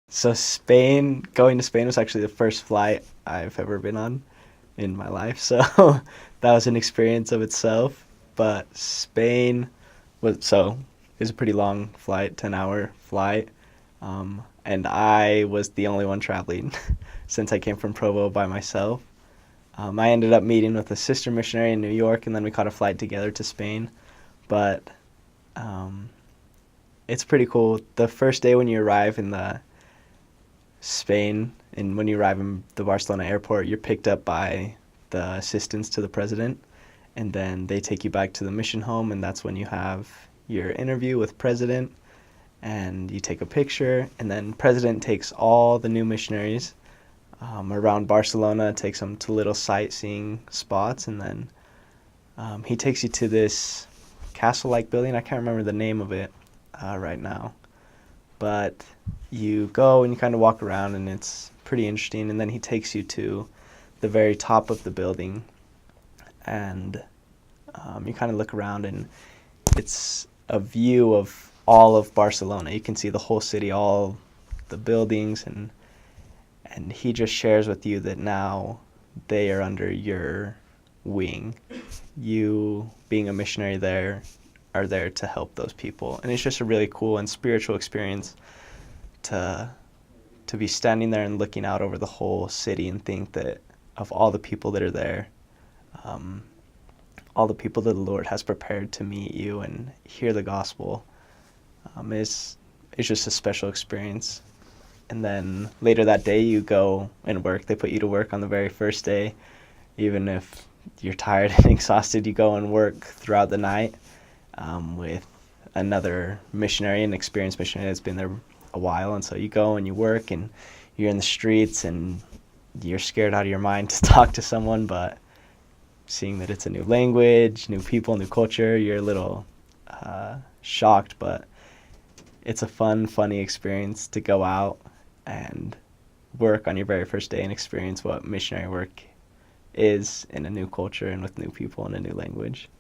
So going to Spain was actually the first flight I've ever been on in my life. So that was an experience of itself. But Spain it was a pretty long flight, 10-hour flight. And I was the only one traveling since I came from Provo by myself. I ended up meeting with a sister missionary in New York, and then we caught a flight together to Spain. But um, it's pretty cool. The first day when you arrive in the Spain, and when you arrive in the Barcelona airport, you're picked up by the assistants to the president, and then they take you back to the mission home, and that's when you have your interview with president, and you take a picture, and then president takes all the new missionaries around Barcelona, takes them to little sightseeing spots, and then he takes you to this castle-like building. I can't remember the name of it right now, but you go and you kind of walk around, and it's pretty interesting. And then he takes you to the very top of the building, and you kind of look around, and it's a view of all of Barcelona. You can see the whole city, all the buildings, and he just shares with you that now they are under your wing. You, being a missionary there, are there to help those people. And it's just a really cool and spiritual experience to be standing there and looking out over the whole city and think that of all the people that are there, um, all the people that the Lord has prepared to meet you and hear the gospel, is just a special experience. And then later that day, you go and work. They put you to work on the very first day. Even if you're tired and exhausted, you go and work throughout the night with another missionary, an experienced missionary that's been there a while. And so you go and you work, and you're in the streets, and you're scared out of your mind to talk to someone, but seeing that it's a new language, new people, new culture, you're a little shocked, but it's a funny experience to go out and work on your very first day and experience what missionary work is in a new culture and with new people and a new language.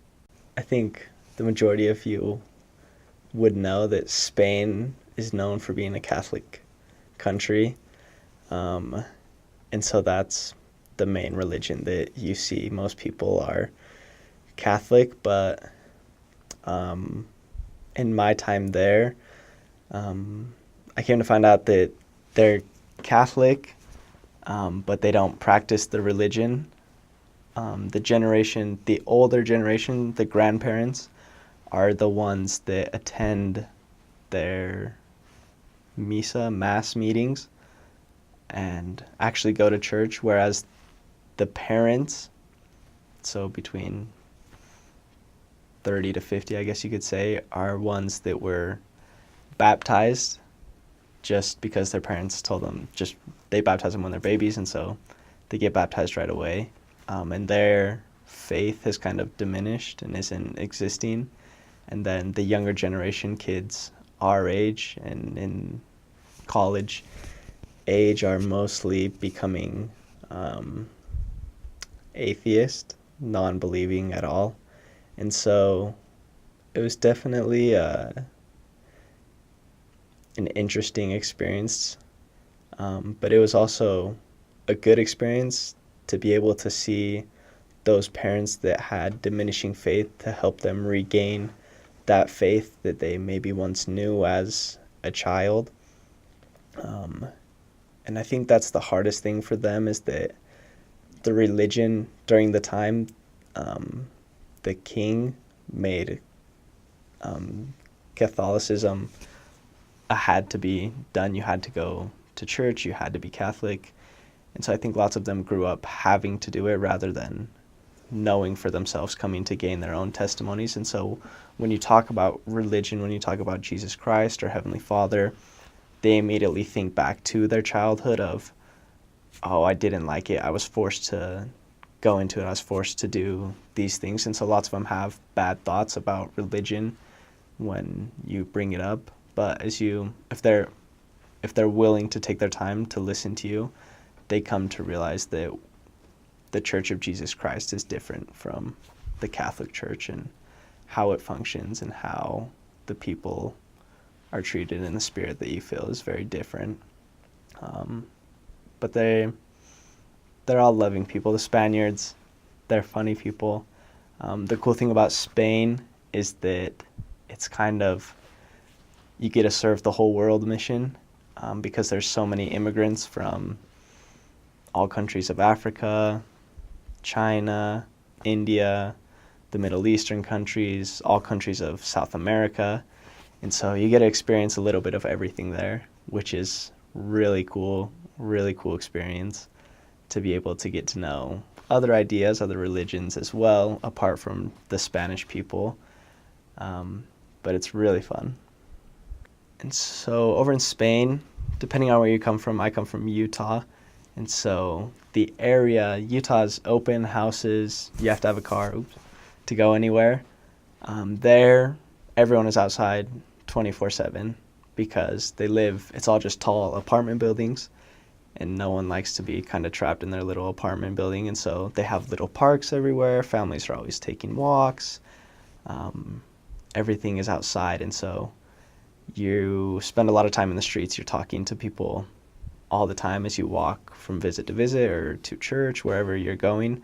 I think the majority of you would know that Spain is known for being a Catholic country. And so that's the main religion that you see. Most people are Catholic, but in my time there, I came to find out that they're Catholic, but they don't practice the religion. The older generation, the grandparents, are the ones that attend their mass meetings, and actually go to church, whereas the parents, so between 30 to 50, I guess you could say, are ones that were baptized just because their parents told them, they baptize them when they're babies, and so they get baptized right away. And their faith has kind of diminished and isn't existing. And then the younger generation, kids our age and in college age, are mostly becoming atheist, non-believing at all. And so it was definitely an interesting experience, but it was also a good experience to be able to see those parents that had diminishing faith, to help them regain that faith that they maybe once knew as a child. And I think that's the hardest thing for them, is that the religion during the time, the king made Catholicism had to be done. You had to go to church, you had to be Catholic. And so I think lots of them grew up having to do it rather than knowing for themselves, coming to gain their own testimonies. And so when you talk about religion, when you talk about Jesus Christ or Heavenly Father, they immediately think back to their childhood of, oh, I didn't like it. I was forced to go into it. I was forced to do these things. And so lots of them have bad thoughts about religion when you bring it up. But if they're willing to take their time to listen to you, they come to realize that the Church of Jesus Christ is different from the Catholic Church, and how it functions and how the people are treated in the spirit that you feel is very different. Um, but they're all loving people. The Spaniards, they're funny people. The cool thing about Spain is that it's kind of, you get to serve the whole world mission, because there's so many immigrants from all countries of Africa, China, India, the Middle Eastern countries, all countries of South America. And so you get to experience a little bit of everything there, which is really cool experience to be able to get to know other ideas, other religions as well, apart from the Spanish people. But it's really fun. And so over in Spain, depending on where you come from, I come from Utah. And so the area, Utah's open houses, you have to have a car to go anywhere. There, everyone is outside 24/7 because it's all just tall apartment buildings, and no one likes to be kind of trapped in their little apartment building. And so they have little parks everywhere. Families are always taking walks. Everything is outside, and so you spend a lot of time in the streets. You're talking to people all the time as you walk from visit to visit or to church, wherever you're going.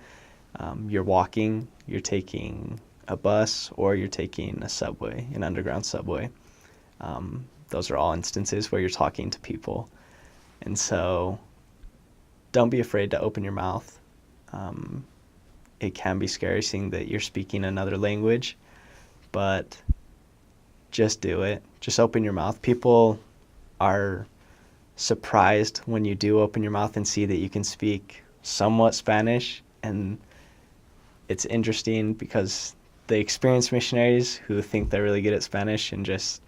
You're walking, you're taking a bus, or you're taking a subway, an underground subway. Those are all instances where you're talking to people. And so don't be afraid to open your mouth. It can be scary seeing that you're speaking another language, but just do it. Just open your mouth. People are surprised when you do open your mouth and see that you can speak somewhat Spanish. And it's interesting because the experienced missionaries who think they're really good at Spanish and just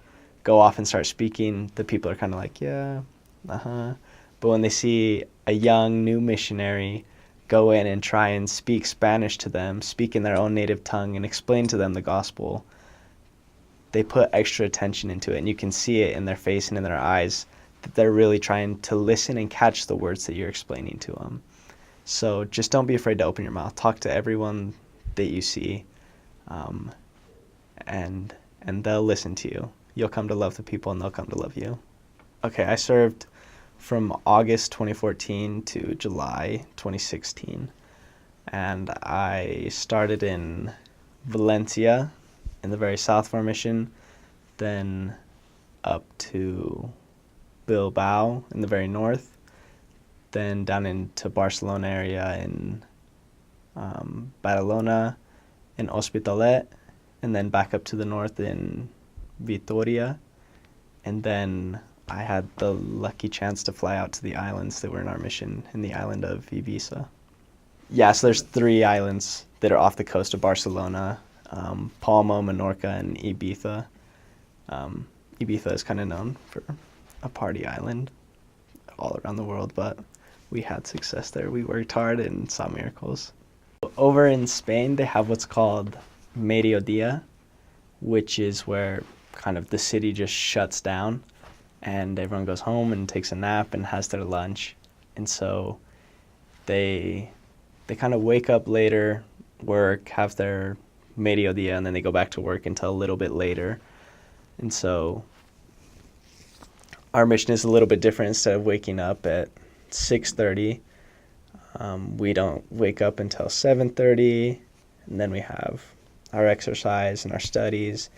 go off and start speaking, the people are kind of like, yeah, uh-huh. But when they see a young new missionary go in and try and speak Spanish to them, speak in their own native tongue and explain to them the gospel, they put extra attention into it, and you can see it in their face and in their eyes that they're really trying to listen and catch the words that you're explaining to them. So just don't be afraid to open your mouth. Talk to everyone that you see, and they'll listen to you. You'll come to love the people, and they'll come to love you. Okay, I served from August 2014 to July 2016, and I started in Valencia in the very south of our mission, then up to Bilbao in the very north, then down into Barcelona area in Badalona and Hospitalet, and then back up to the north in Vitoria. And then I had the lucky chance to fly out to the islands that were in our mission in the island of Ibiza. Yeah, so there's 3 islands that are off the coast of Barcelona, Palma, Menorca, and Ibiza. Ibiza is kind of known for a party island all around the world, but we had success there. We worked hard and saw miracles. Over in Spain, they have what's called Mediodía, which is where kind of the city just shuts down and everyone goes home and takes a nap and has their lunch. And so they kind of wake up later, work, have their mediodía, and then they go back to work until a little bit later. And so our mission is a little bit different. Instead of waking up at 6:30, we don't wake up until 7:30, and then we have our exercise and our studies,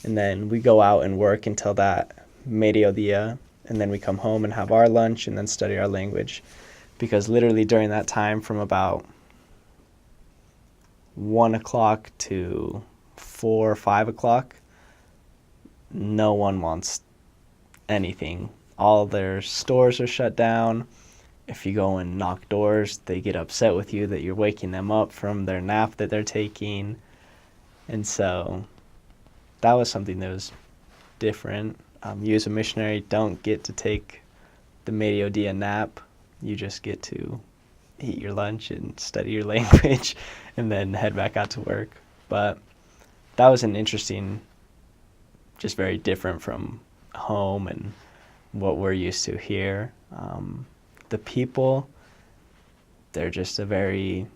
and then we go out and work until that mediodía, and then we come home and have our lunch and then study our language. Because literally during that time, from about 1 o'clock to 4 or 5 o'clock, no one wants anything. All their stores are shut down. If you go and knock doors, they get upset with you that you're waking them up from their nap that they're taking. And so that was something that was different. You as a missionary don't get to take the mediodía nap. You just get to eat your lunch and study your language and then head back out to work. But that was an interesting, just very different from home and what we're used to here. The people, they're just a very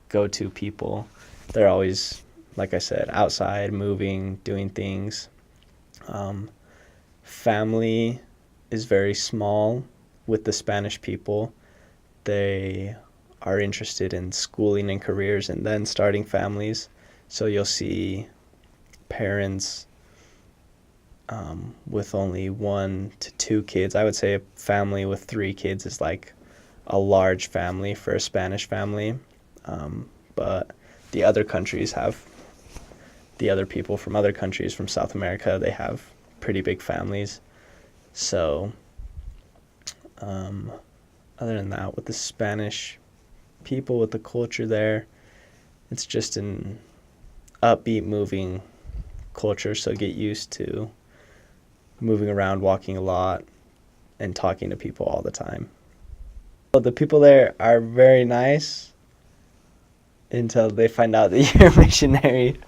go-to people. They're always, like I said, outside, moving, doing things. Family is very small with the Spanish people. They are interested in schooling and careers and then starting families. So you'll see parents with only 1 to 2 kids. I would say a family with 3 kids is like a large family for a Spanish family. But the other countries have, the other people from other countries from South America, they have pretty big families. So, other than that, with the Spanish people, with the culture there, it's just an upbeat, moving culture. So get used to moving around, walking a lot, and talking to people all the time. Well, the people there are very nice until they find out that you're a missionary,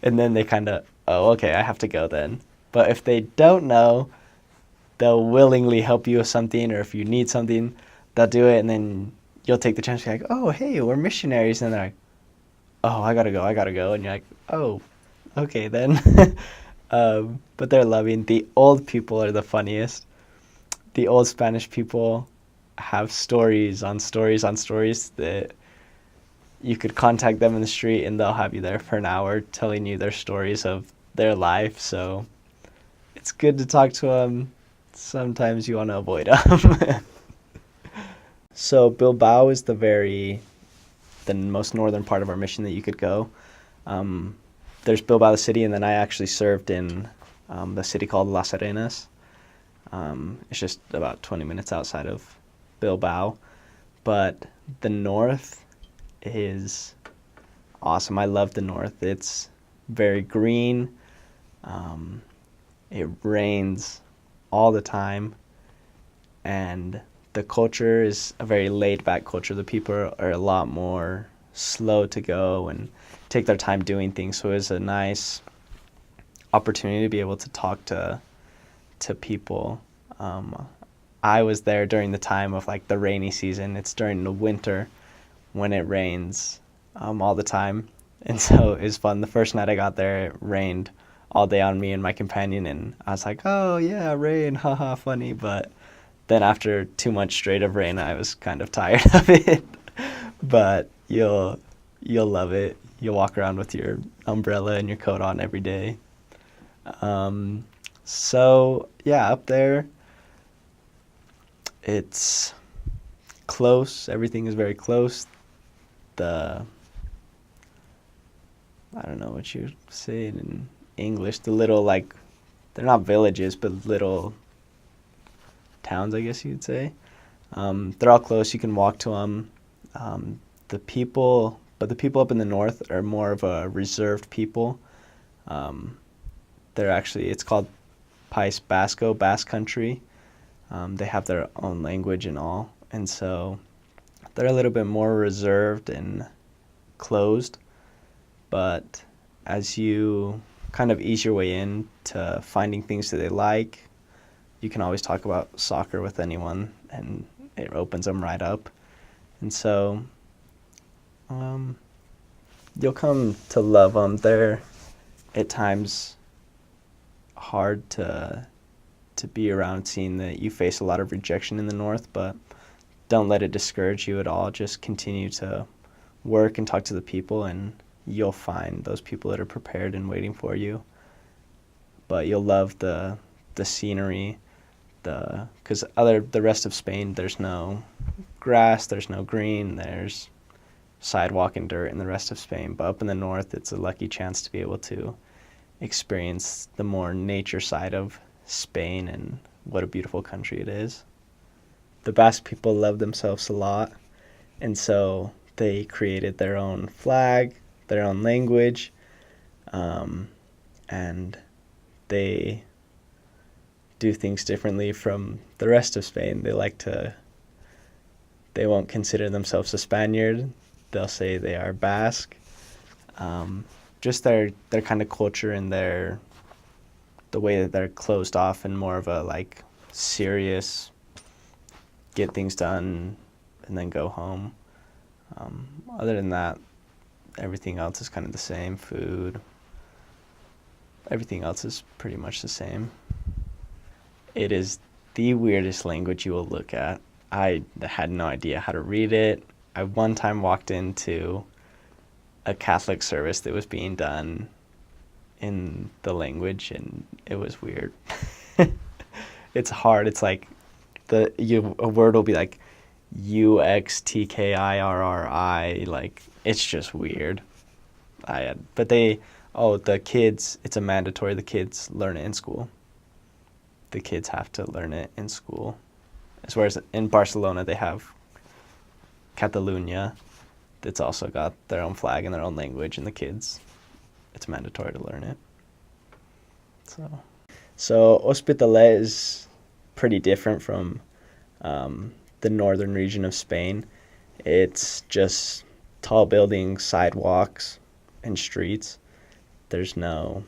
and then they kind of, oh, okay, I have to go then. But if they don't know, they'll willingly help you with something, or if you need something, they'll do it, and then you'll take the chance to be like, oh, hey, we're missionaries, and they're like, oh, I gotta go, and you're like, oh, okay then. But they're loving. The old people are the funniest. The old Spanish people have stories on stories on stories that you could contact them in the street and they'll have you there for an hour telling you their stories of their life. So it's good to talk to them. Sometimes you want to avoid them. So Bilbao is the most northern part of our mission that you could go. There's Bilbao the city, and then I actually served in the city called Las Arenas. It's just about 20 minutes outside of Bilbao. But the north is awesome. I love the north. It's very green. It rains all the time. And the culture is a very laid-back culture. The people are a lot more slow to go and take their time doing things. So it was a nice opportunity to be able to talk to people. I was there during the time of like the rainy season. It's during the winter when it rains all the time. And so it was fun. The first night I got there, it rained all day on me and my companion. And I was like, oh, yeah, rain, haha, funny. But then after 2 months straight of rain, I was kind of tired of it. But you'll love it. You'll walk around with your umbrella and your coat on every day. So, yeah, up there, it's close. Everything is very close. I don't know what you say in English, the little, like, they're not villages, but little towns, I guess you'd say. They're all close. You can walk to them. The people up in the north are more of a reserved people. It's called País Vasco, Basque Country. They have their own language and all. And so they're a little bit more reserved and closed. But as you kind of ease your way in to finding things that they like, you can always talk about soccer with anyone, and it opens them right up. And so you'll come to love them. They're at times hard to be around, seeing that you face a lot of rejection in the north, but don't let it discourage you at all. Just continue to work and talk to the people, and you'll find those people that are prepared and waiting for you. But you'll love the scenery, because the rest of Spain, there's no grass, there's no green, there's sidewalk and dirt in the rest of Spain. But up in the north, it's a lucky chance to be able to experience the more nature side of Spain, and what a beautiful country it is. The Basque people love themselves a lot, and so they created their own flag, their own language, and they do things differently from the rest of Spain. They won't consider themselves a Spaniard. They'll say they are Basque. Just their kind of culture and the way that they're closed off and more of a like serious, get things done and then go home. Other than that, everything else is kind of the same. Food, everything else is pretty much the same. It is the weirdest language you will look at. I had no idea how to read it. I one time walked into a Catholic service that was being done in the language, and it was weird. It's hard. It's like a word will be like UXTKIRRI. Like it's just weird. But the kids. It's a mandatory. The kids learn it in school. The kids have to learn it in school. As well as in Barcelona, they have Catalunya. That's also got their own flag and their own language, and the kids, it's mandatory to learn it. So Hospitalet is pretty different from the northern region of Spain. It's just tall buildings, sidewalks, and streets. There's no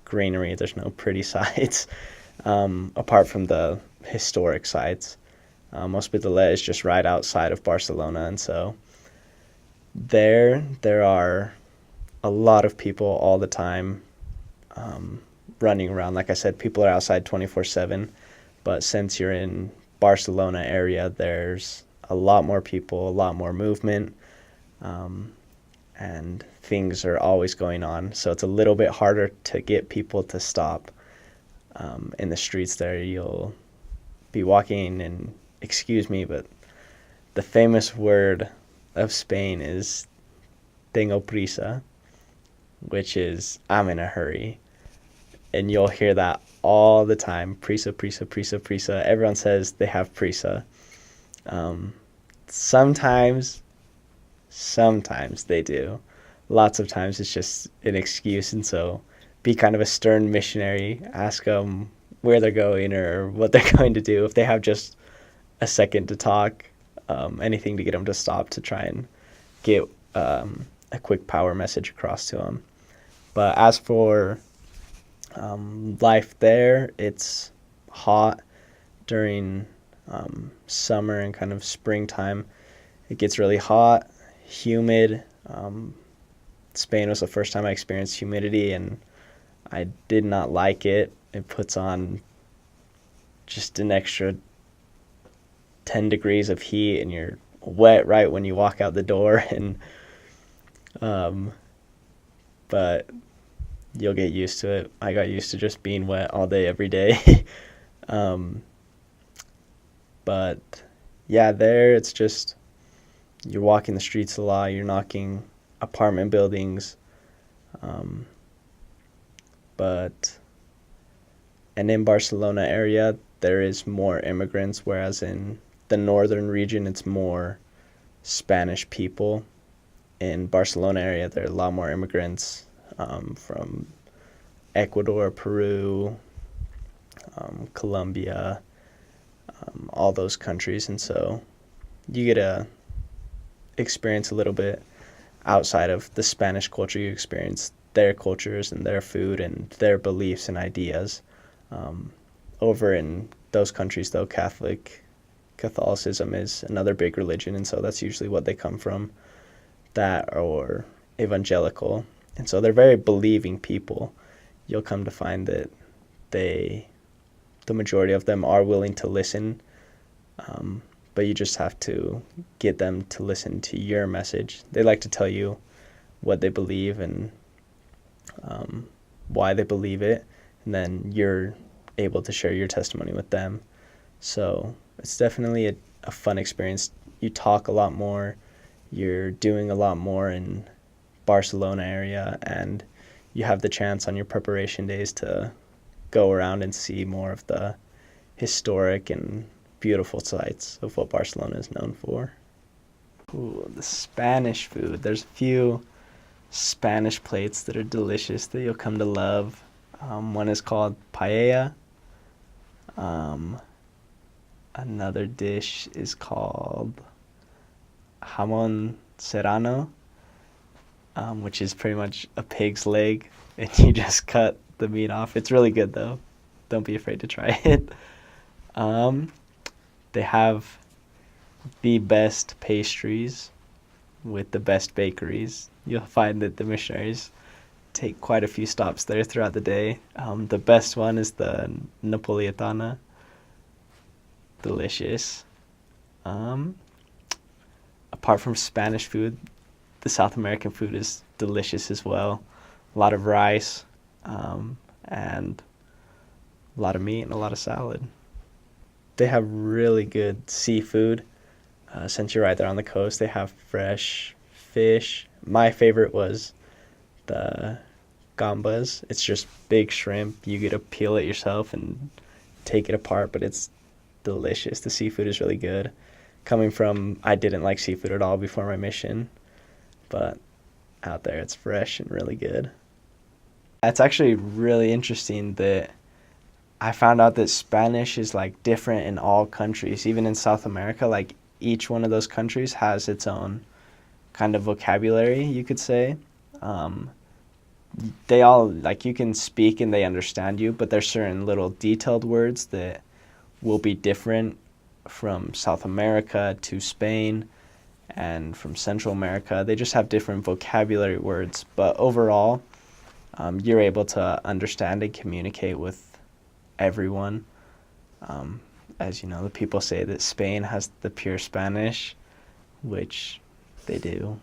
greenery. There's no pretty sights, apart from the historic sites. Hospitalet is just right outside of Barcelona, and so there are a lot of people all the time, running around. Like I said, people are outside 24/7, but since you're in Barcelona area, there's a lot more people, a lot more movement, and things are always going on. So it's a little bit harder to get people to stop. In the streets there, you'll be walking and, excuse me, but the famous word of Spain is tengo prisa, which is I'm in a hurry. And you'll hear that all the time. Prisa, prisa, prisa, prisa. Everyone says they have prisa. Sometimes they do. Lots of times it's just an excuse, and so be kind of a stern missionary. Ask them where they're going or what they're going to do. If they have just a second to talk, anything to get them to stop, to try and get a quick power message across to them. But as for life there, it's hot during summer and kind of springtime. It gets really hot, humid. Spain was the first time I experienced humidity, and I did not like it. It puts on just an extra 10 degrees of heat, and you're wet right when you walk out the door. And but you'll get used to it. I got used to just being wet all day, every day. But yeah, there it's just you're walking the streets a lot. You're knocking apartment buildings. And in Barcelona area, there is more immigrants, whereas in the northern region, it's more Spanish people. In Barcelona area, there are a lot more immigrants from Ecuador, Peru, Colombia, all those countries. And so you get to experience a little bit outside of the Spanish culture. You experience their cultures and their food and their beliefs and ideas. Over in those countries, though, Catholicism is another big religion, and so that's usually what they come from, that or evangelical. And so they're very believing people. You'll come to find that the majority of them are willing to listen, but you just have to get them to listen to your message. They like to tell you what they believe and why they believe it, and then you're able to share your testimony with them. So it's definitely a fun experience. You talk a lot more. You're doing a lot more in Barcelona area, and you have the chance on your preparation days to go around and see more of the historic and beautiful sights of what Barcelona is known for. Ooh, the Spanish food. There's a few Spanish plates that are delicious that you'll come to love. One is called paella. Another dish is called jamón serrano, which is pretty much a pig's leg, and you just cut the meat off. It's really good, though. Don't be afraid to try it. They have the best pastries with the best bakeries. You'll find that the missionaries take quite a few stops there throughout the day. The best one is the Napolitana, delicious. Um, Apart from Spanish food, the South American food is delicious as well. A lot of rice, and a lot of meat and a lot of salad. They have really good seafood. Since you're right there on the coast, they have fresh fish. My favorite was the gambas. It's just big shrimp. You get to peel it yourself and take it apart, but it's delicious. The seafood is really good. Coming from, I didn't like seafood at all before my mission, but out there it's fresh and really good. It's actually really interesting that I found out that Spanish is like different in all countries, even in South America. Like each one of those countries has its own kind of vocabulary, you could say. Um, they all, like, you can speak and they understand you, but there's certain little detailed words that will be different from South America to Spain and from Central America. They just have different vocabulary words, but overall, you're able to understand and communicate with everyone. Um, as you know, the people say that Spain has the pure Spanish, which they do.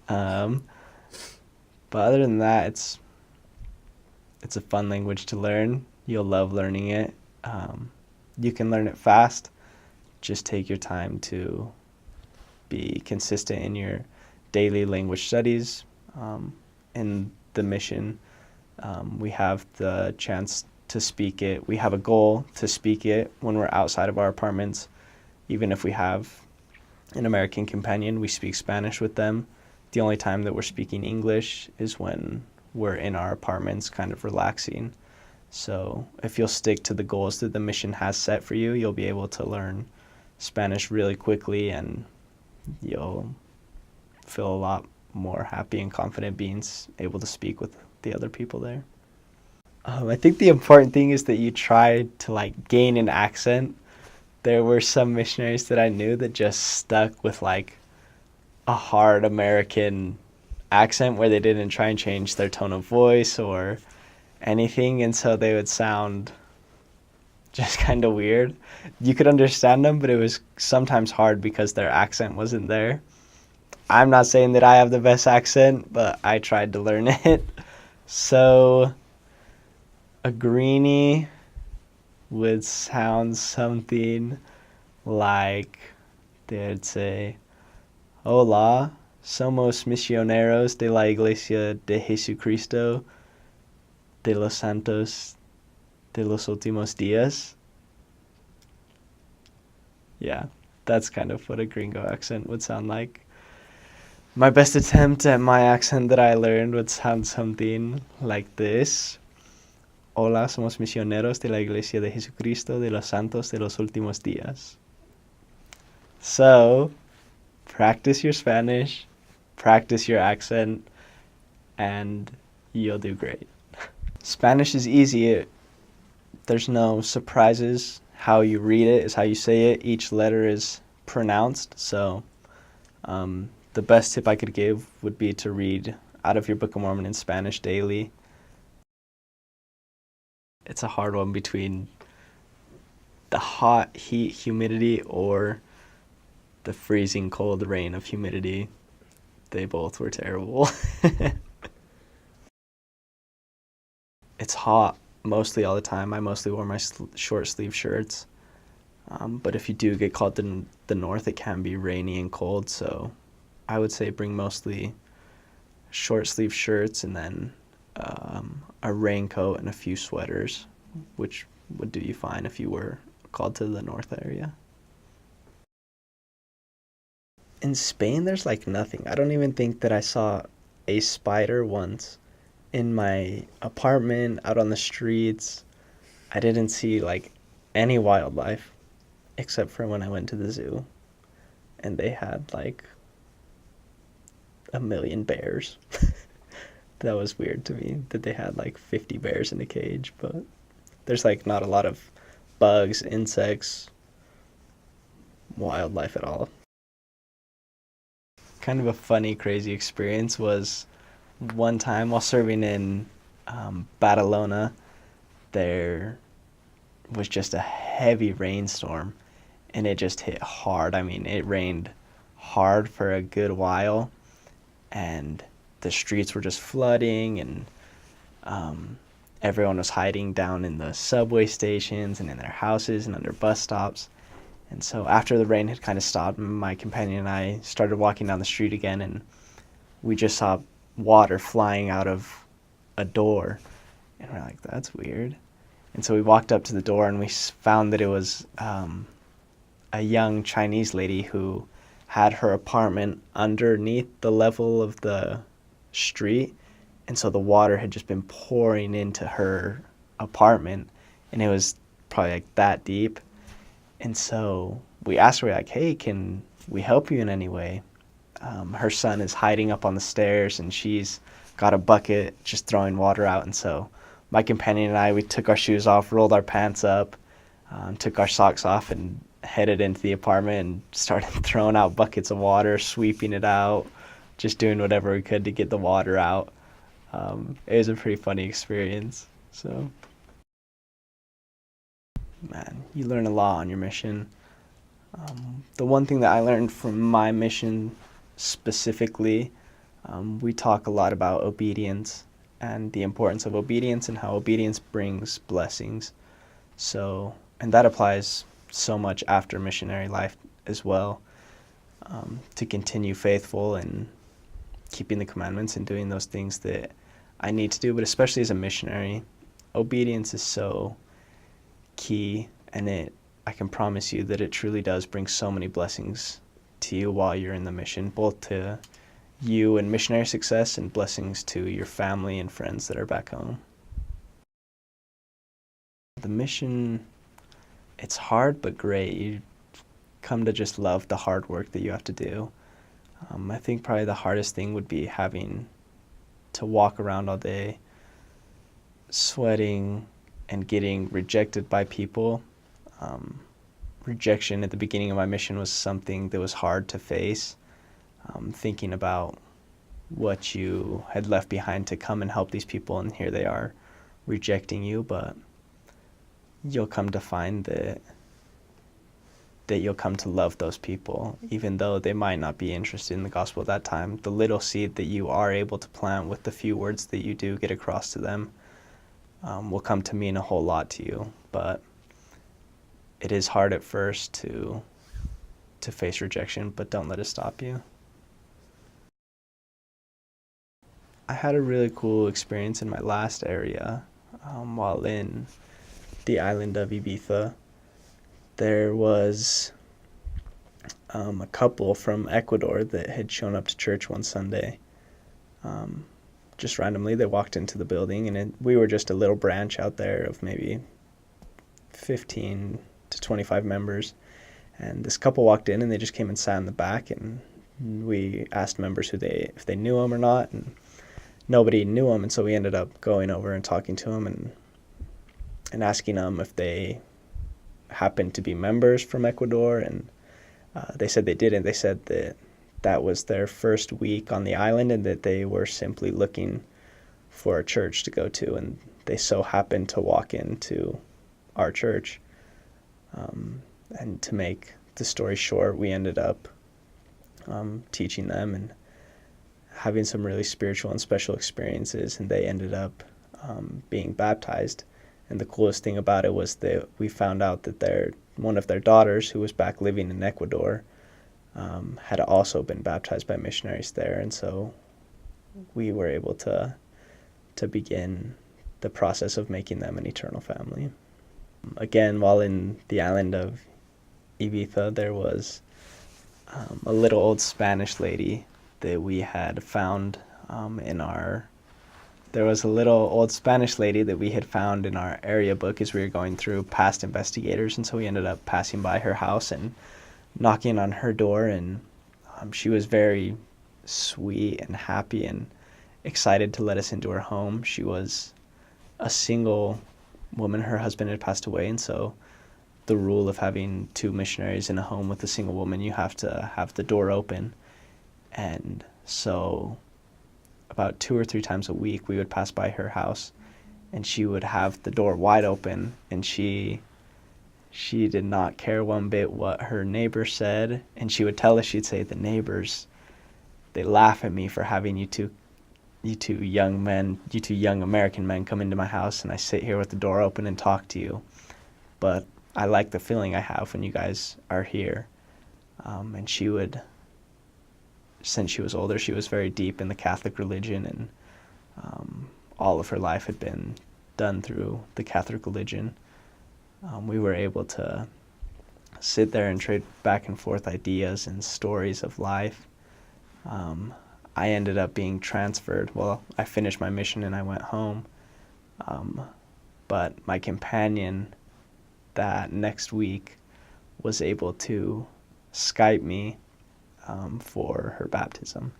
Um, but other than that, it's a fun language to learn. You'll love learning it. You can learn it fast. Just take your time to be consistent in your daily language studies. In the mission, we have the chance to speak it. We have a goal to speak it when we're outside of our apartments. Even if we have an American companion, we speak Spanish with them. The only time that we're speaking English is when we're in our apartments kind of relaxing. So if you'll stick to the goals that the mission has set for you, you'll be able to learn Spanish really quickly, and you'll feel a lot more happy and confident being able to speak with the other people there. I think the important thing is that you try to like gain an accent. There were some missionaries that I knew that just stuck with like a hard American accent where they didn't try and change their tone of voice or anything, and so they would sound just kind of weird. You could understand them, but it was sometimes hard because their accent wasn't there. I'm not saying that I have the best accent, but I tried to learn it. So a greenie would sound something like they'd say, "Hola, somos misioneros de la Iglesia de Jesucristo de los Santos de los Últimos Días." Yeah, that's kind of what a gringo accent would sound like. My best attempt at my accent that I learned would sound something like this. Hola, somos misioneros de la Iglesia de Jesucristo de los Santos de los Últimos Días. So, practice your Spanish, practice your accent, and you'll do great. Spanish is easy. There's no surprises. How you read it is how you say it. Each letter is pronounced. So the best tip I could give would be to read out of your Book of Mormon in Spanish daily. It's a hard one between the hot heat humidity or the freezing cold rain of humidity. They both were terrible. It's hot mostly all the time. I mostly wore my short sleeve shirts. But if you do get called to the north, it can be rainy and cold. So I would say bring mostly short sleeve shirts and then a raincoat and a few sweaters, which would do you fine if you were called to the north area. In Spain, there's like nothing. I don't even think that I saw a spider once in my apartment, out on the streets. I didn't see like any wildlife except for when I went to the zoo and they had like a million bears. That was weird to me that they had like 50 bears in a cage, but there's like not a lot of bugs, insects, wildlife at all. Kind of a funny, crazy experience was one time while serving in Barcelona, there was just a heavy rainstorm, and it just hit hard. I mean, it rained hard for a good while, and the streets were just flooding, and um, everyone was hiding down in the subway stations and in their houses and under bus stops. And so after the rain had kind of stopped, my companion and I started walking down the street again, and we just saw water flying out of a door. And we're like, that's weird. And so we walked up to the door, and we found that it was a young Chinese lady who had her apartment underneath the level of the street. And so the water had just been pouring into her apartment, and it was probably like that deep. And so we asked her, like, hey, can we help you in any way? Her son is hiding up on the stairs, and she's got a bucket just throwing water out. And so my companion and I, we took our shoes off, rolled our pants up, took our socks off, and headed into the apartment and started throwing out buckets of water, sweeping it out, just doing whatever we could to get the water out. It was a pretty funny experience. So, man, you learn a lot on your mission. The one thing that I learned from my mission specifically, we talk a lot about obedience and the importance of obedience and how obedience brings blessings. So, and that applies so much after missionary life as well, to continue faithful and keeping the commandments and doing those things that I need to do, but especially as a missionary, obedience is so key, and I can promise you that it truly does bring so many blessings to you while you're in the mission, both to you and missionary success and blessings to your family and friends that are back home. The mission, it's hard but great. You come to just love the hard work that you have to do. I think probably the hardest thing would be having to walk around all day sweating and getting rejected by people. Rejection at the beginning of my mission was something that was hard to face. Thinking about what you had left behind to come and help these people, and here they are rejecting you, but you'll come to find that you'll come to love those people, even though they might not be interested in the gospel at that time. The little seed that you are able to plant with the few words that you do get across to them will come to mean a whole lot to you. But it is hard at first to face rejection, but don't let it stop you. I had a really cool experience in my last area while in the island of Ibiza. There was a couple from Ecuador that had shown up to church one Sunday. Just randomly, they walked into the building, and we were just a little branch out there of maybe 15 to 25 members. And this couple walked in, and they just came and sat in the back, and we asked members if they knew him or not, and nobody knew him. And so we ended up going over and talking to him and asking them if they happened to be members from Ecuador, and they said they didn't. They said that was their first week on the island, and that they were simply looking for a church to go to, and they so happened to walk into our church. And to make the story short, we ended up teaching them and having some really spiritual and special experiences, and they ended up being baptized. And the coolest thing about it was that we found out that one of their daughters, who was back living in Ecuador, had also been baptized by missionaries there. And so we were able to begin the process of making them an eternal family. Again, while in the island of Ibiza, there was a little old Spanish lady that we had found There was a little old Spanish lady that we had found in our area book as we were going through past investigators, and so we ended up passing by her house and knocking on her door, and she was very sweet and happy and excited to let us into her home. She was a single woman. Her husband had passed away, and so the rule of having two missionaries in a home with a single woman, you have to have the door open. And so about 2 or 3 times a week, we would pass by her house, and she would have the door wide open, and she she did not care one bit what her neighbor said, and she would tell us, she'd say, the neighbors, they laugh at me for having you two young men, you two young American men come into my house, and I sit here with the door open and talk to you. But I like the feeling I have when you guys are here. And she would, since she was older, she was very deep in the Catholic religion, and all of her life had been done through the Catholic religion. We were able to sit there and trade back and forth ideas and stories of life. I ended up being transferred. Well, I finished my mission and I went home. But my companion that next week was able to Skype me for her baptism.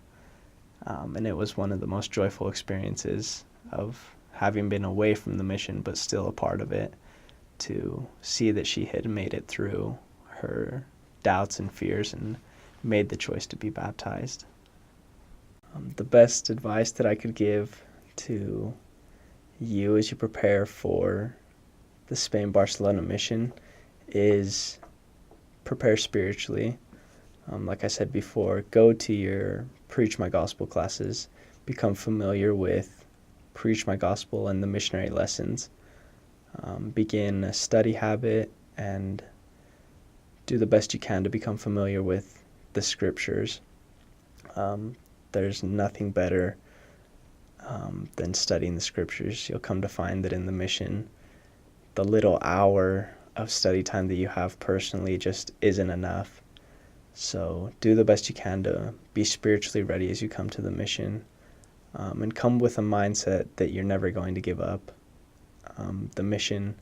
And it was one of the most joyful experiences of having been away from the mission but still a part of it, to see that she had made it through her doubts and fears and made the choice to be baptized. The best advice that I could give to you as you prepare for the Spain Barcelona mission is prepare spiritually. Like I said before, go to your Preach My Gospel classes, become familiar with Preach My Gospel and the missionary lessons. Begin a study habit and do the best you can to become familiar with the scriptures. There's nothing better than studying the scriptures. You'll come to find that in the mission, the little hour of study time that you have personally just isn't enough. So do the best you can to be spiritually ready as you come to the mission, and come with a mindset that you're never going to give up. The mission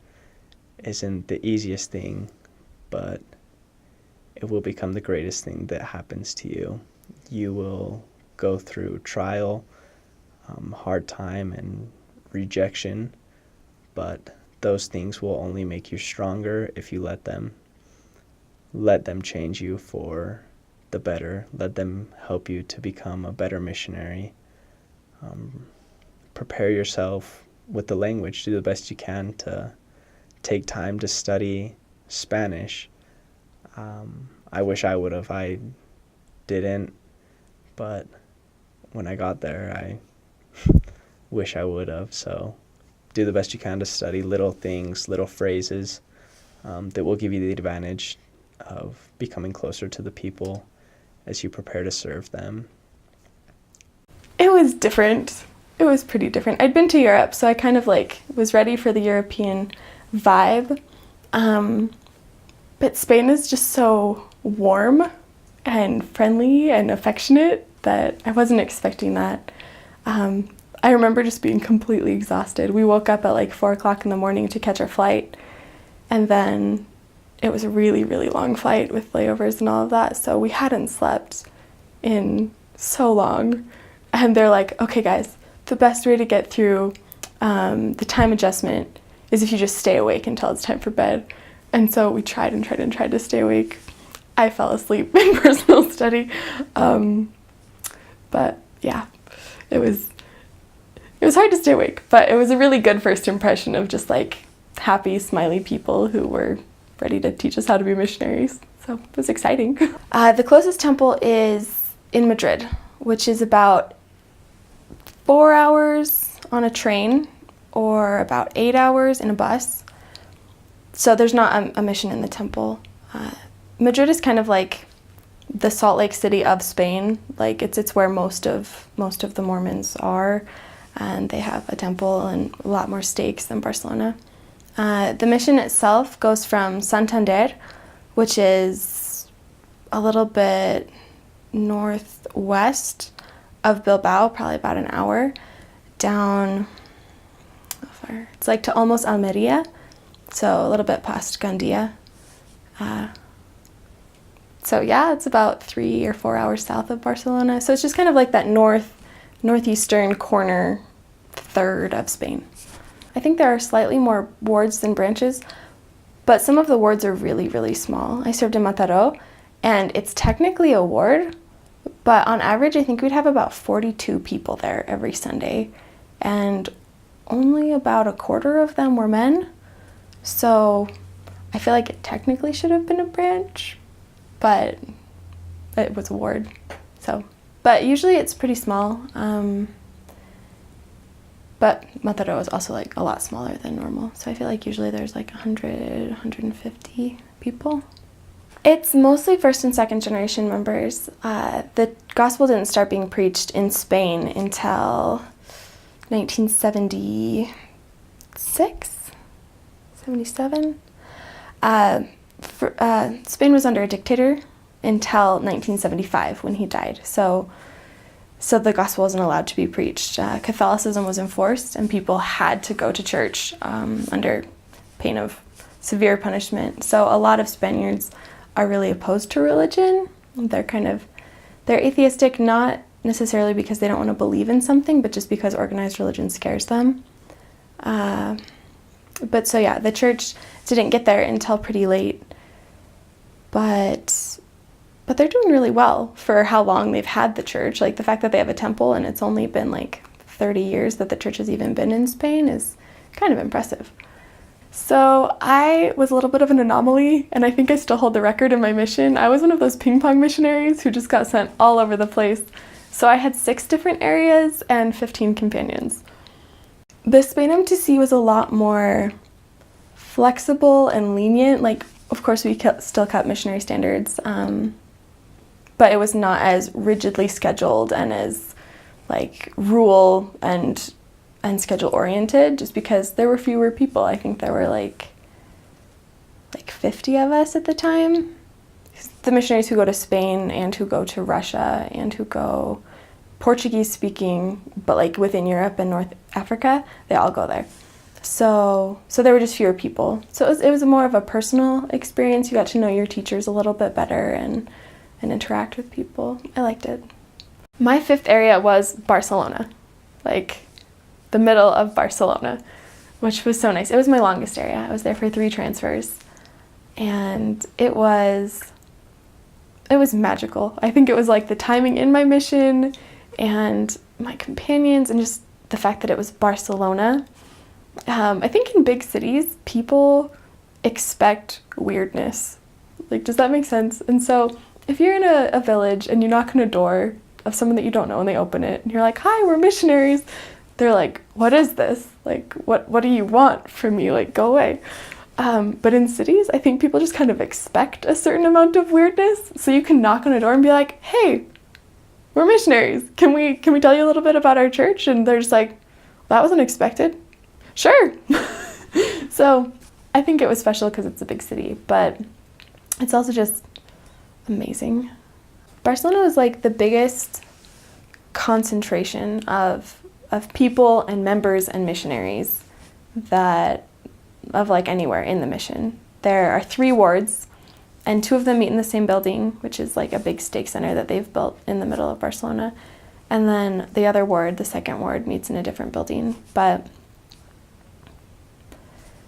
isn't the easiest thing, but it will become the greatest thing that happens to you. You will go through trial, hard time, and rejection, but those things will only make you stronger if you let them. Let them change you for the better. Let them help you to become a better missionary. Prepare yourself with the language. Do the best you can to take time to study Spanish. I wish I would have. I didn't, but when I got there, I wish I would have. So do the best you can to study little things, little phrases that will give you the advantage of becoming closer to the people as you prepare to serve them. It was different. It was pretty different. I'd been to Europe, so I kind of was ready for the European vibe. But Spain is just so warm and friendly and affectionate that I wasn't expecting that. I remember just being completely exhausted. We woke up at 4 o'clock in the morning to catch our flight, and then it was a really, really long flight with layovers and all of that, so we hadn't slept in so long. And they're like, okay guys, the best way to get through the time adjustment is if you just stay awake until it's time for bed. And so we tried to stay awake. I fell asleep in personal study. But yeah, it was hard to stay awake, but it was a really good first impression of just happy, smiley people who were ready to teach us how to be missionaries. So it was exciting. The closest temple is in Madrid, which is about 4 hours on a train or about 8 hours in a bus. So there's not a mission in the temple. Madrid is kind of like the Salt Lake City of Spain. It's where most of the Mormons are, and they have a temple and a lot more stakes than Barcelona. The mission itself goes from Santander, which is a little bit northwest of Bilbao, probably about an hour, down, how far? It's to almost Almeria, so a little bit past Gandia. So yeah, it's about 3 or 4 hours south of Barcelona. So it's just kind of that northeastern corner third of Spain. I think there are slightly more wards than branches, but some of the wards are really, really small. I served in Mataró, and it's technically a ward, but on average, I think we'd have about 42 people there every Sunday, and only about a quarter of them were men. So I feel like it technically should have been a branch, but it was a ward. So, but usually it's pretty small. But Mataro is also like a lot smaller than normal. So I feel like usually there's like 100, 150 people. It's mostly first and second generation members. The gospel didn't start being preached in Spain until 1976, 77. Spain was under a dictator until 1975 when he died. So the gospel wasn't allowed to be preached. Catholicism was enforced, and people had to go to church under pain of severe punishment. So a lot of Spaniards are really opposed to religion. They're atheistic, not necessarily because they don't want to believe in something, but just because organized religion scares them. But so yeah, the church didn't get there until pretty late. But they're doing really well for how long they've had the church. Like the fact that they have a temple and it's only been like 30 years that the church has even been in Spain is kind of impressive. So I was a little bit of an anomaly, and I think I still hold the record in my mission. I was one of those ping pong missionaries who just got sent all over the place. So I had 6 different areas and 15 companions. The Spain MTC was a lot more flexible and lenient. Like, of course, we still kept missionary standards, but it was not as rigidly scheduled and as like rule and schedule oriented, just because there were fewer people. I think there were like 50 of us at the time. The missionaries who go to Spain and who go to Russia and who go Portuguese speaking, but like within Europe and North Africa, they all go there. So there were just fewer people. So it was more of a personal experience. You got to know your teachers a little bit better and interact with people. I liked it. My 5th area was Barcelona, like the middle of Barcelona, which was so nice. It was my longest area. I was there for 3 transfers, and it was magical. I think it was like the timing in my mission and my companions and just the fact that it was Barcelona. I think in big cities, people expect weirdness. Like, does that make sense? And so if you're in a village and you knock on a door of someone that you don't know and they open it and you're like, "Hi, we're missionaries," they're like, "What is this? Like, what do you want from me? Like, go away." But in cities, I think people just kind of expect a certain amount of weirdness. So you can knock on a door and be like, "Hey, we're missionaries. Can we tell you a little bit about our church?" And they're just like, "That wasn't expected." Sure. So I think it was special because it's a big city, but it's also just amazing. Barcelona was like the biggest concentration of people and members and missionaries of like anywhere in the mission. There are 3 wards, and 2 of them meet in the same building, which is like a big stake center that they've built in the middle of Barcelona. And then the other ward, the 2nd ward, meets in a different building. But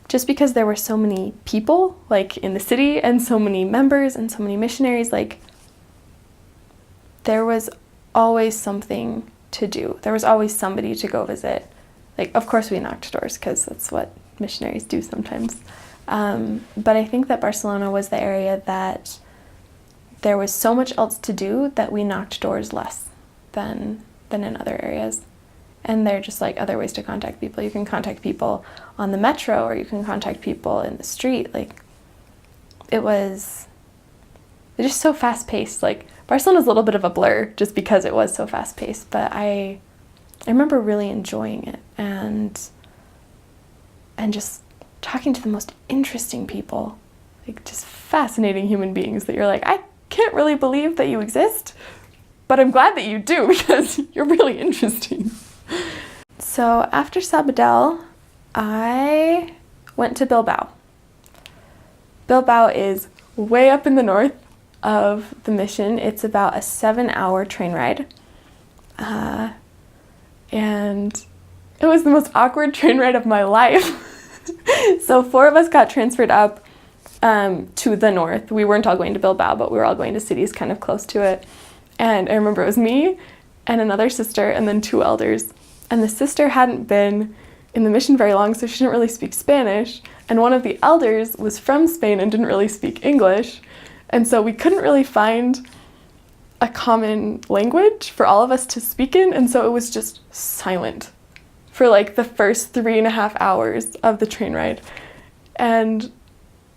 just because there were so many people like in the city and so many members and so many missionaries, like there was always something to do. There was always somebody to go visit. Like, of course we knocked doors because that's what missionaries do sometimes. But I think that Barcelona was the area that there was so much else to do that we knocked doors less than in other areas. And they're just like other ways to contact people. You can contact people on the metro, or you can contact people in the street. Like, it's just so fast paced. Like, Barcelona's a little bit of a blur just because it was so fast paced, but I remember really enjoying it and just talking to the most interesting people, like just fascinating human beings that you're like, I can't really believe that you exist, but I'm glad that you do because you're really interesting. So after Sabadell, I went to Bilbao. Bilbao is way up in the north of the mission. It's about a 7-hour train ride. And it was the most awkward train ride of my life. So 4 of us got transferred up to the north. We weren't all going to Bilbao, but we were all going to cities kind of close to it. And I remember it was me and another sister and then 2 elders. And the sister hadn't been in the mission very long, so she didn't really speak Spanish. And one of the elders was from Spain and didn't really speak English. And so we couldn't really find a common language for all of us to speak in. And so it was just silent for like the first 3.5 hours of the train ride. And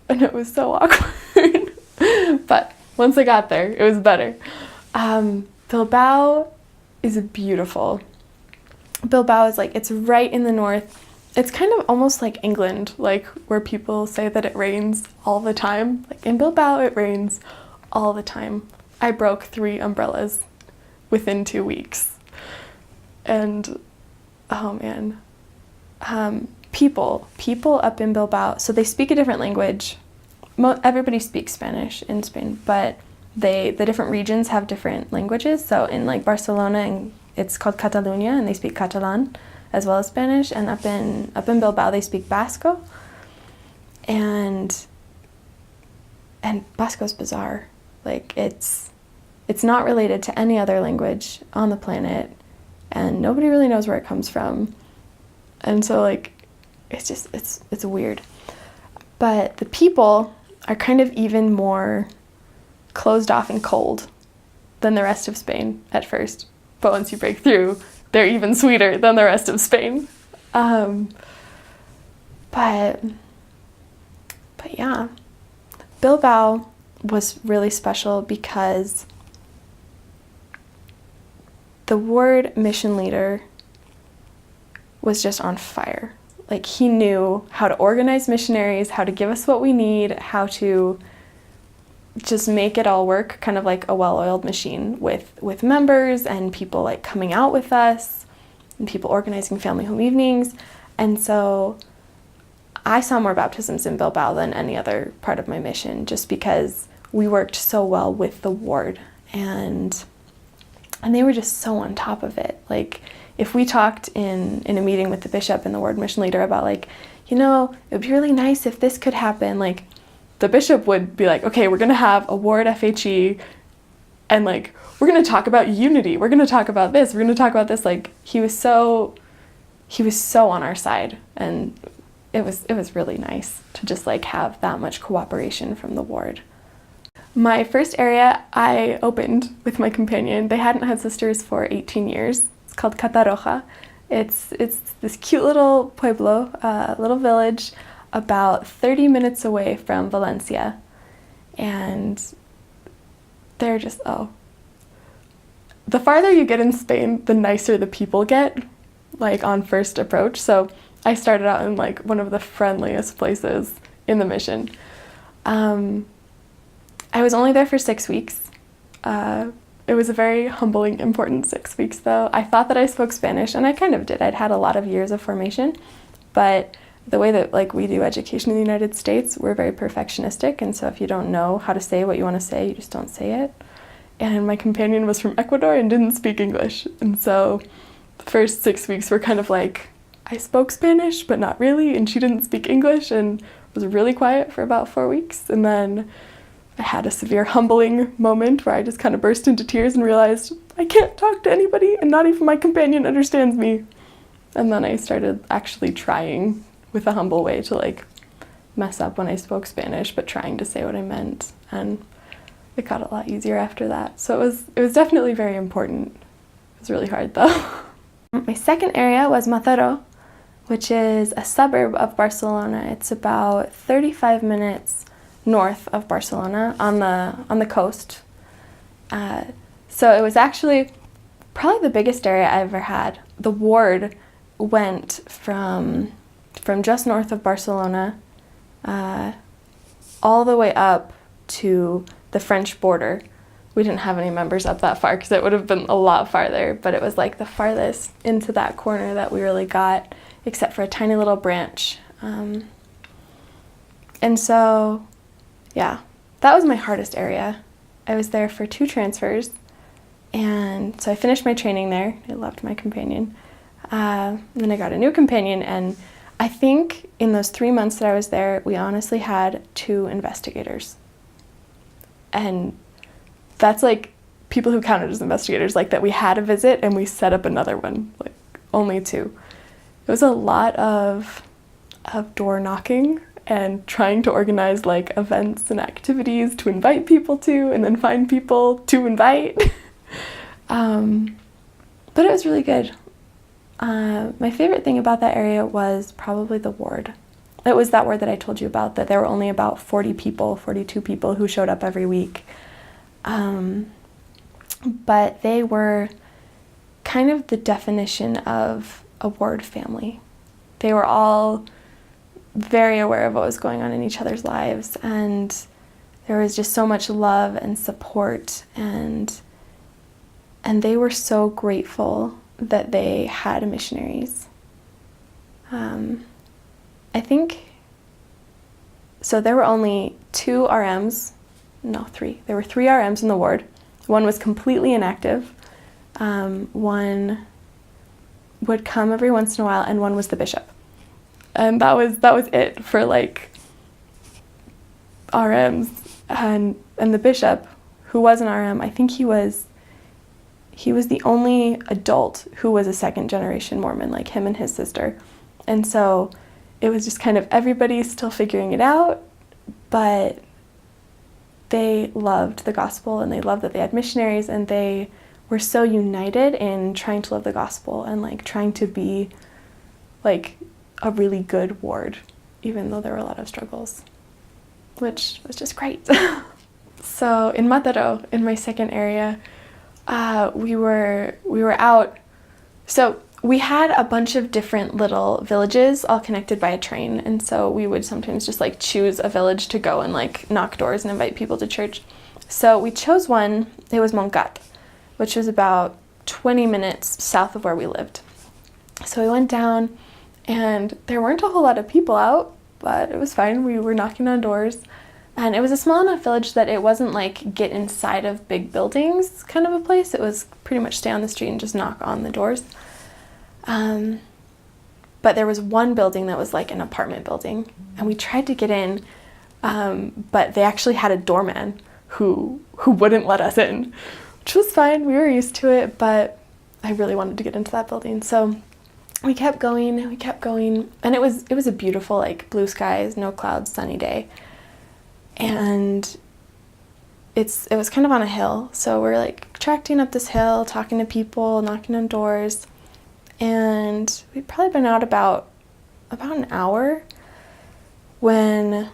it was so awkward. But once I got there, it was better. Bilbao is beautiful. Bilbao is like, it's right in the north. It's kind of almost like England, like where people say that it rains all the time. Like in Bilbao, it rains all the time. I broke 3 umbrellas within 2 weeks. And, oh man. People up in Bilbao, so they speak a different language. Everybody speaks Spanish in Spain, but the different regions have different languages. So in like Barcelona, it's called Catalunya, and they speak Catalan as well as Spanish. And up in Bilbao, they speak Basco. And Basco's bizarre. Like it's not related to any other language on the planet, and nobody really knows where it comes from. And so like it's weird. But the people are kind of even more closed off and cold than the rest of Spain at first. But once you break through, they're even sweeter than the rest of Spain. But yeah, Bilbao was really special because the ward mission leader was just on fire. Like he knew how to organize missionaries, how to give us what we need, how to just make it all work, kind of like a well-oiled machine with members and people like coming out with us and people organizing family home evenings. And so I saw more baptisms in Bilbao than any other part of my mission, just because we worked so well with the ward, and they were just so on top of it. Like if we talked in a meeting with the bishop and the ward mission leader about like, it would be really nice if this could happen, like the bishop would be like, okay, we're going to have a ward FHE, and like we're going to talk about unity, we're going to talk about this, we're going to talk about this. Like he was so on our side, and it was really nice to just like have that much cooperation from the ward. My first area I opened with my companion. They hadn't had sisters for 18 years. It's called Catarroja. It's this cute little pueblo, little village about 30 minutes away from Valencia. And they're just, the farther you get in Spain, the nicer the people get, like on first approach. So I started out in like one of the friendliest places in the mission. I was only there for 6 weeks. It was a very humbling, important 6 weeks though. I thought that I spoke Spanish, and I kind of did. I'd had a lot of years of formation, but the way that like we do education in the United States, we're very perfectionistic, and so if you don't know how to say what you want to say, you just don't say it. And my companion was from Ecuador and didn't speak English, and so the first 6 weeks were kind of like, I spoke Spanish, but not really, and she didn't speak English, and was really quiet for about 4 weeks. And then I had a severe humbling moment where I just kind of burst into tears and realized I can't talk to anybody, and not even my companion understands me. And then I started actually trying with a humble way to like mess up when I spoke Spanish, but trying to say what I meant. And it got a lot easier after that. So it was definitely very important. It was really hard though. My second area was Mataró, which is a suburb of Barcelona. It's about 35 minutes north of Barcelona on the coast. So it was actually probably the biggest area I ever had. The ward went from just north of Barcelona all the way up to the French border. We didn't have any members up that far because it would have been a lot farther, but it was like the farthest into that corner that we really got, except for a tiny little branch. And so, yeah, that was my hardest area. I was there for 2 transfers, and so I finished my training there. I loved my companion. Then I got a new companion, and I think in those 3 months that I was there, we honestly had 2 investigators. And that's like people who counted as investigators, like that we had a visit and we set up another one, like only 2. It was a lot of door knocking and trying to organize like events and activities to invite people to, and then find people to invite. But it was really good. My favorite thing about that area was probably the ward. It was that ward that I told you about, that there were only about 42 people who showed up every week. But they were kind of the definition of a ward family. They were all very aware of what was going on in each other's lives, and there was just so much love and support, and they were so grateful that they had missionaries. I think, so there were only 3. There were 3 RMs in the ward. One was completely inactive. One would come every once in a while, and one was the bishop. And that was it for like RMs. And the bishop, who was an RM, I think he was the only adult who was a second generation Mormon, like him and his sister. And so it was just kind of everybody still figuring it out, but they loved the gospel, and they loved that they had missionaries, and they were so united in trying to live the gospel and like trying to be like a really good ward, even though there were a lot of struggles, which was just great. So in Mataro, in my second area, we were out. So we had a bunch of different little villages all connected by a train, and so we would sometimes just like choose a village to go and like knock doors and invite people to church. So we chose one. It was Moncat, which was about 20 minutes south of where we lived. So we went down, and there weren't a whole lot of people out, but it was fine. We were knocking on doors, and it was a small enough village that it wasn't like get inside of big buildings kind of a place. It was pretty much stay on the street and just knock on the doors. But there was one building that was like an apartment building, and we tried to get in, but they actually had a doorman who wouldn't let us in, which was fine. We were used to it, but I really wanted to get into that building. So we kept going, and it was a beautiful, like, blue skies, no clouds, sunny day. And it was kind of on a hill, so we're like tracking up this hill, talking to people, knocking on doors, and we'd probably been out about an hour when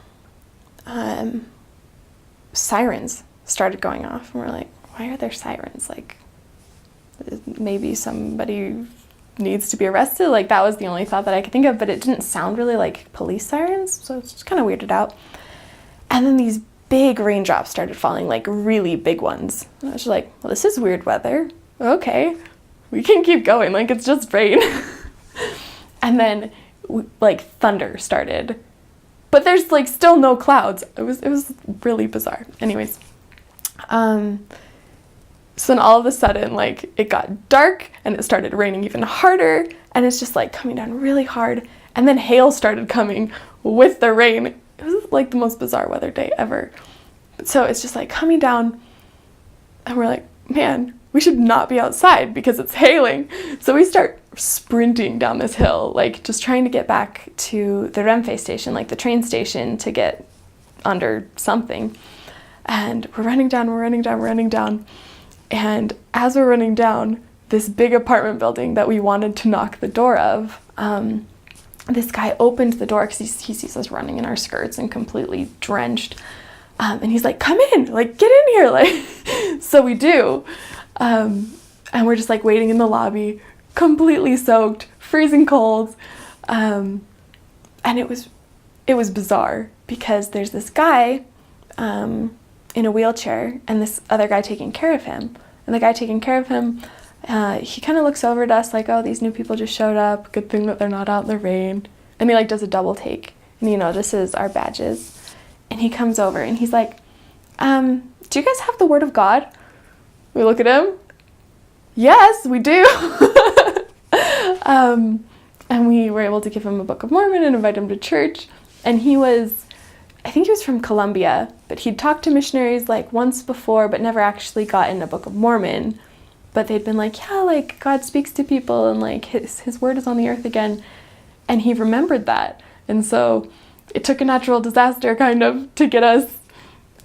sirens started going off, and we're like, why are there sirens? Like, maybe somebody needs to be arrested? Like, that was the only thought that I could think of, but it didn't sound really like police sirens, so it's just kind of weirded out. And then these big raindrops started falling, like really big ones. And I was just like, well, this is weird weather. Okay, we can keep going, like it's just rain. And then like thunder started, but there's like still no clouds. It was really bizarre. Anyways, so then all of a sudden, like, it got dark and it started raining even harder, and it's just like coming down really hard, and then hail started coming with the rain. It was like the most bizarre weather day ever. So it's just like coming down, and we're like, man, we should not be outside because it's hailing. So we start sprinting down this hill, like just trying to get back to the Renfe station, like the train station, to get under something. And we're running down. And as we're running down this big apartment building that we wanted to knock the door of, this guy opened the door because he sees us running in our skirts and completely drenched. And he's like, come in, like, get in here. Like, so we do. And we're just like waiting in the lobby, completely soaked, freezing cold. And it was bizarre because there's this guy in a wheelchair and this other guy taking care of him. And the guy taking care of him, he kind of looks over at us like, oh, these new people just showed up. Good thing that they're not out in the rain. And he like does a double take, and he notices our badges. And he comes over and he's like, do you guys have the Word of God? We look at him. Yes, we do. And we were able to give him a Book of Mormon and invite him to church. And I think he was from Colombia, but he'd talked to missionaries like once before, but never actually gotten a Book of Mormon. But they'd been like, yeah, like God speaks to people, and like his word is on the earth again. And he remembered that. And so it took a natural disaster kind of to get us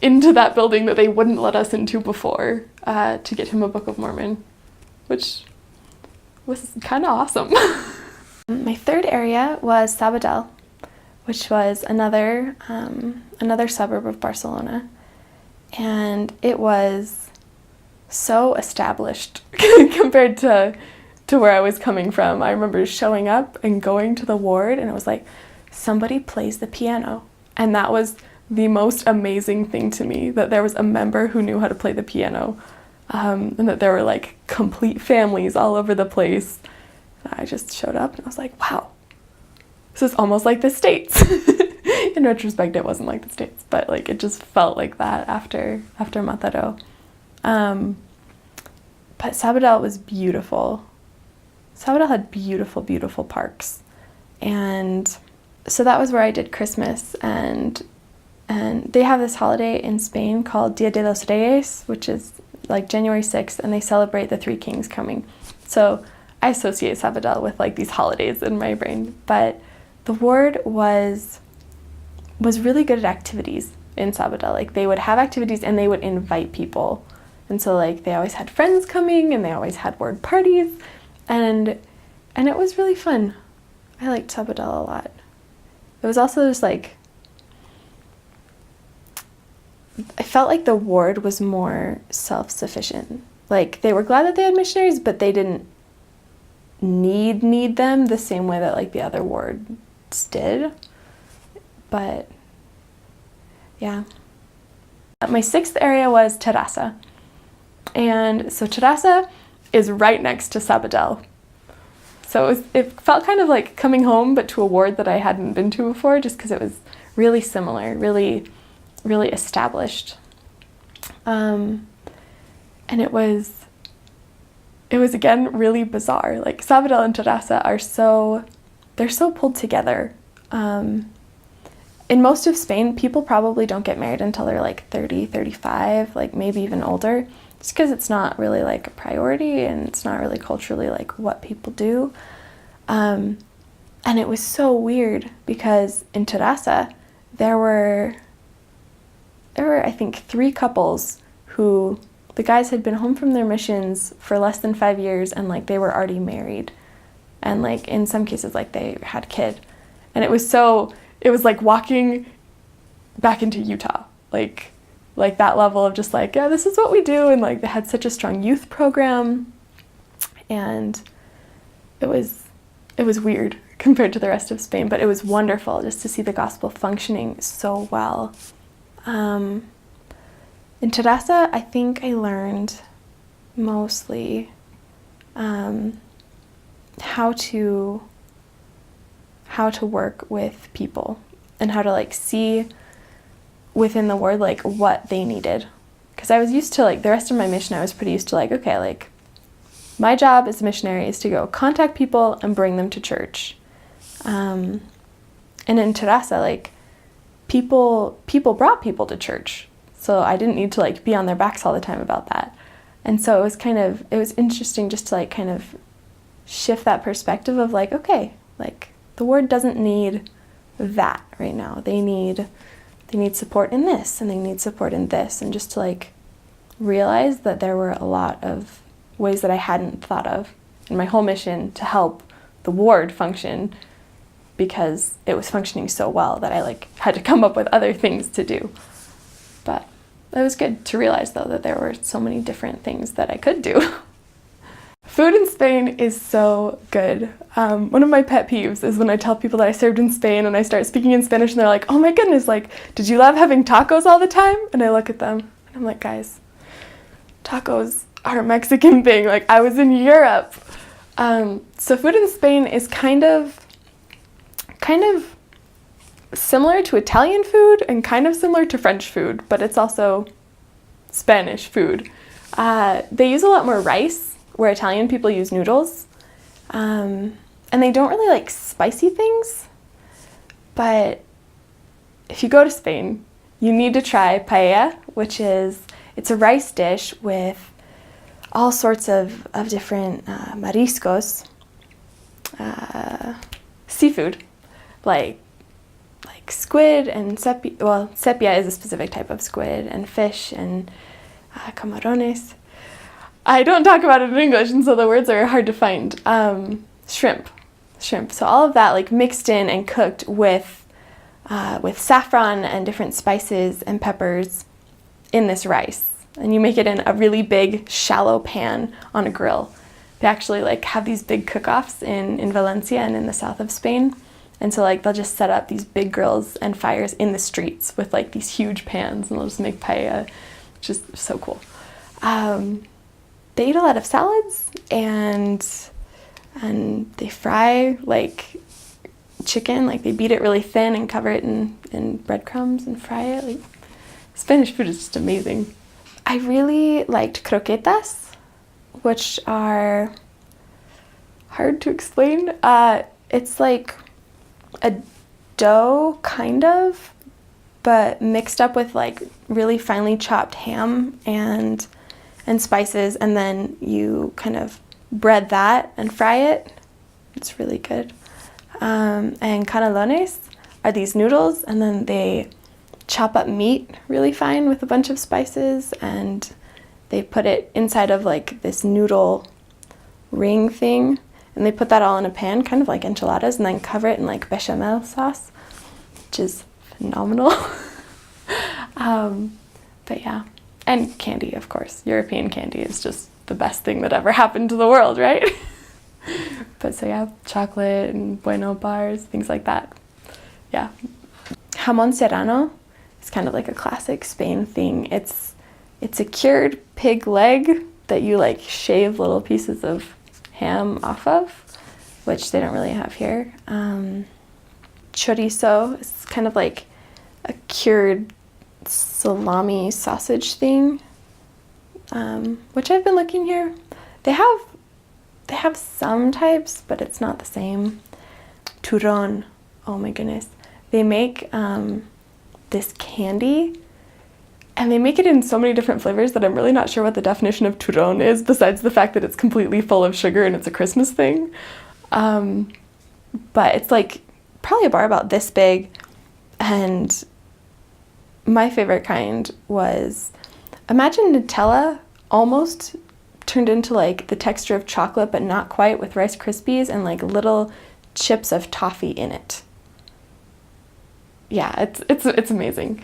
into that building that they wouldn't let us into before, to get him a Book of Mormon, which was kind of awesome. My third area was Sabadell, which was another suburb of Barcelona, and it was so established compared to where I was coming from. I remember showing up and going to the ward, and it was like, somebody plays the piano, and that was the most amazing thing to me, that there was a member who knew how to play the piano, and that there were like complete families all over the place. I just showed up and I was like, wow, this is almost like the States. In retrospect, it wasn't like the States, but like it just felt like that after Mataró. But Sabadell was beautiful. Sabadell had beautiful, beautiful parks. And so that was where I did Christmas, and they have this holiday in Spain called Dia de los Reyes, which is like January 6th, and they celebrate the Three Kings coming. So I associate Sabadell with like these holidays in my brain. But the ward was really good at activities in Sabadell. Like they would have activities and they would invite people. And so like they always had friends coming, and they always had ward parties, and it was really fun. I liked Sabadell a lot. It was also just like, I felt like the ward was more self-sufficient. Like they were glad that they had missionaries, but they didn't need them the same way that like the other wards did. But yeah. My sixth area was Terrassa. And so Terrassa is right next to Sabadell. So it felt kind of like coming home, but to a ward that I hadn't been to before, just because it was really similar, really, really established. And it was again really bizarre. Like Sabadell and Terrassa they're so pulled together. In most of Spain, people probably don't get married until they're like 30, 35, like maybe even older, just because it's not really like a priority, and it's not really culturally like what people do. And it was so weird because in Terrassa, there were I think 3 couples who, the guys had been home from their missions for less than 5 years, and like they were already married, and like in some cases like they had a kid. And it was like walking back into Utah, like that level of just like, yeah, this is what we do. And like they had such a strong youth program, and it was weird compared to the rest of Spain, but it was wonderful just to see the gospel functioning so well. In Terrassa, I think I learned mostly how to work with people, and how to like see within the word like what they needed. Because I was used to like the rest of my mission, I was pretty used to like, okay, like my job as a missionary is to go contact people and bring them to church. And in Terrassa, like people brought people to church, so I didn't need to like be on their backs all the time about that. And so it was interesting just to like kind of shift that perspective of like, okay, like the word doesn't need that right now. They need support in this, and they need support in this, and just to like realize that there were a lot of ways that I hadn't thought of in my whole mission to help the ward function, because it was functioning so well that I like had to come up with other things to do. But it was good to realize though that there were so many different things that I could do. Food in Spain is so good. One of my pet peeves is when I tell people that I served in Spain and I start speaking in Spanish and they're like, oh my goodness, like, did you love having tacos all the time? And I look at them and I'm like, guys, tacos are a Mexican thing. Like, I was in Europe. So food in Spain is kind of similar to Italian food and kind of similar to French food, but it's also Spanish food. They use a lot more rice, where Italian people use noodles. And they don't really like spicy things. But if you go to Spain, you need to try paella, it's a rice dish with all sorts of different mariscos, seafood, like squid and sepia. Well, sepia is a specific type of squid, and fish and camarones. I don't talk about it in English, and so the words are hard to find. Shrimp. So all of that like mixed in and cooked with saffron and different spices and peppers in this rice. And you make it in a really big, shallow pan on a grill. They actually like have these big cook-offs in Valencia and in the south of Spain. And so like they'll just set up these big grills and fires in the streets with like these huge pans, and they'll just make paella, which is so cool. They eat a lot of salads, and they fry like chicken, like they beat it really thin and cover it in breadcrumbs and fry it. Like, Spanish food is just amazing. I really liked croquetas, which are hard to explain. It's like a dough, kind of, but mixed up with like really finely chopped ham and spices, and then you kind of bread that and fry it. It's really good. And canelones are these noodles, and then they chop up meat really fine with a bunch of spices, and they put it inside of like this noodle ring thing, and they put that all in a pan, kind of like enchiladas, and then cover it in like bechamel sauce, which is phenomenal. But yeah, and candy, of course. European candy is just the best thing that ever happened to the world, right? But so yeah, chocolate and bueno bars, things like that. Yeah. Jamón serrano is kind of like a classic Spain thing. It's a cured pig leg that you like shave little pieces of ham off of, which they don't really have here. Chorizo is kind of like a cured salami sausage thing, which I've been looking here. They have some types, but it's not the same. Turrón, oh my goodness. They make this candy, and they make it in so many different flavors that I'm really not sure what the definition of turrón is, besides the fact that it's completely full of sugar and it's a Christmas thing. But it's like probably a bar about this big, and my favorite kind was, imagine Nutella almost turned into like the texture of chocolate, but not quite, with Rice Krispies and like little chips of toffee in it. Yeah, it's amazing.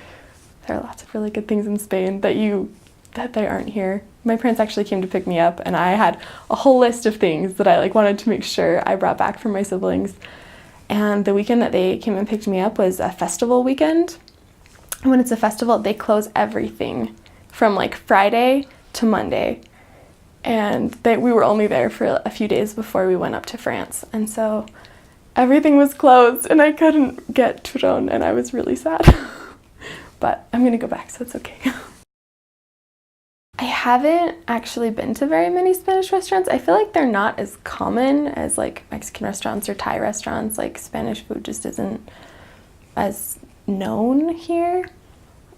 There are lots of really good things in Spain that they aren't here. My parents actually came to pick me up, and I had a whole list of things that I like wanted to make sure I brought back for my siblings. And the weekend that they came and picked me up was a festival weekend. And when it's a festival, they close everything from like Friday to Monday. And we were only there for a few days before we went up to France. And so everything was closed, and I couldn't get turrón, and I was really sad. But I'm gonna go back, so it's okay. I haven't actually been to very many Spanish restaurants. I feel like they're not as common as like Mexican restaurants or Thai restaurants. Like Spanish food just isn't as known here.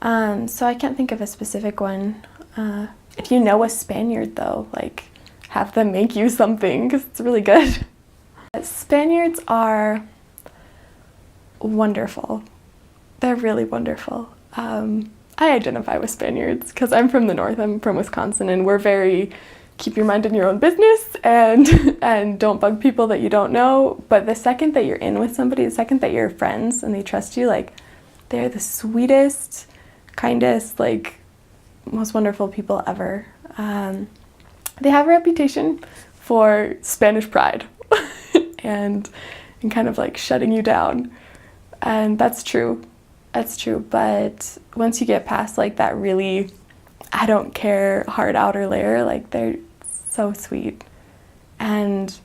So I can't think of a specific one. If you know a Spaniard though, like have them make you something, because it's really good. Spaniards are wonderful. They're really wonderful. I identify with Spaniards because I'm from the north. I'm from Wisconsin, and we're very keep your mind in your own business and don't bug people that you don't know. But the second that you're in with somebody, the second that you're friends and they trust you, like they're the sweetest, kindest, like most wonderful people ever. They have a reputation for Spanish pride and kind of like shutting you down, and that's true. That's true, but once you get past like that really I don't care hard outer layer, like they're so sweet. And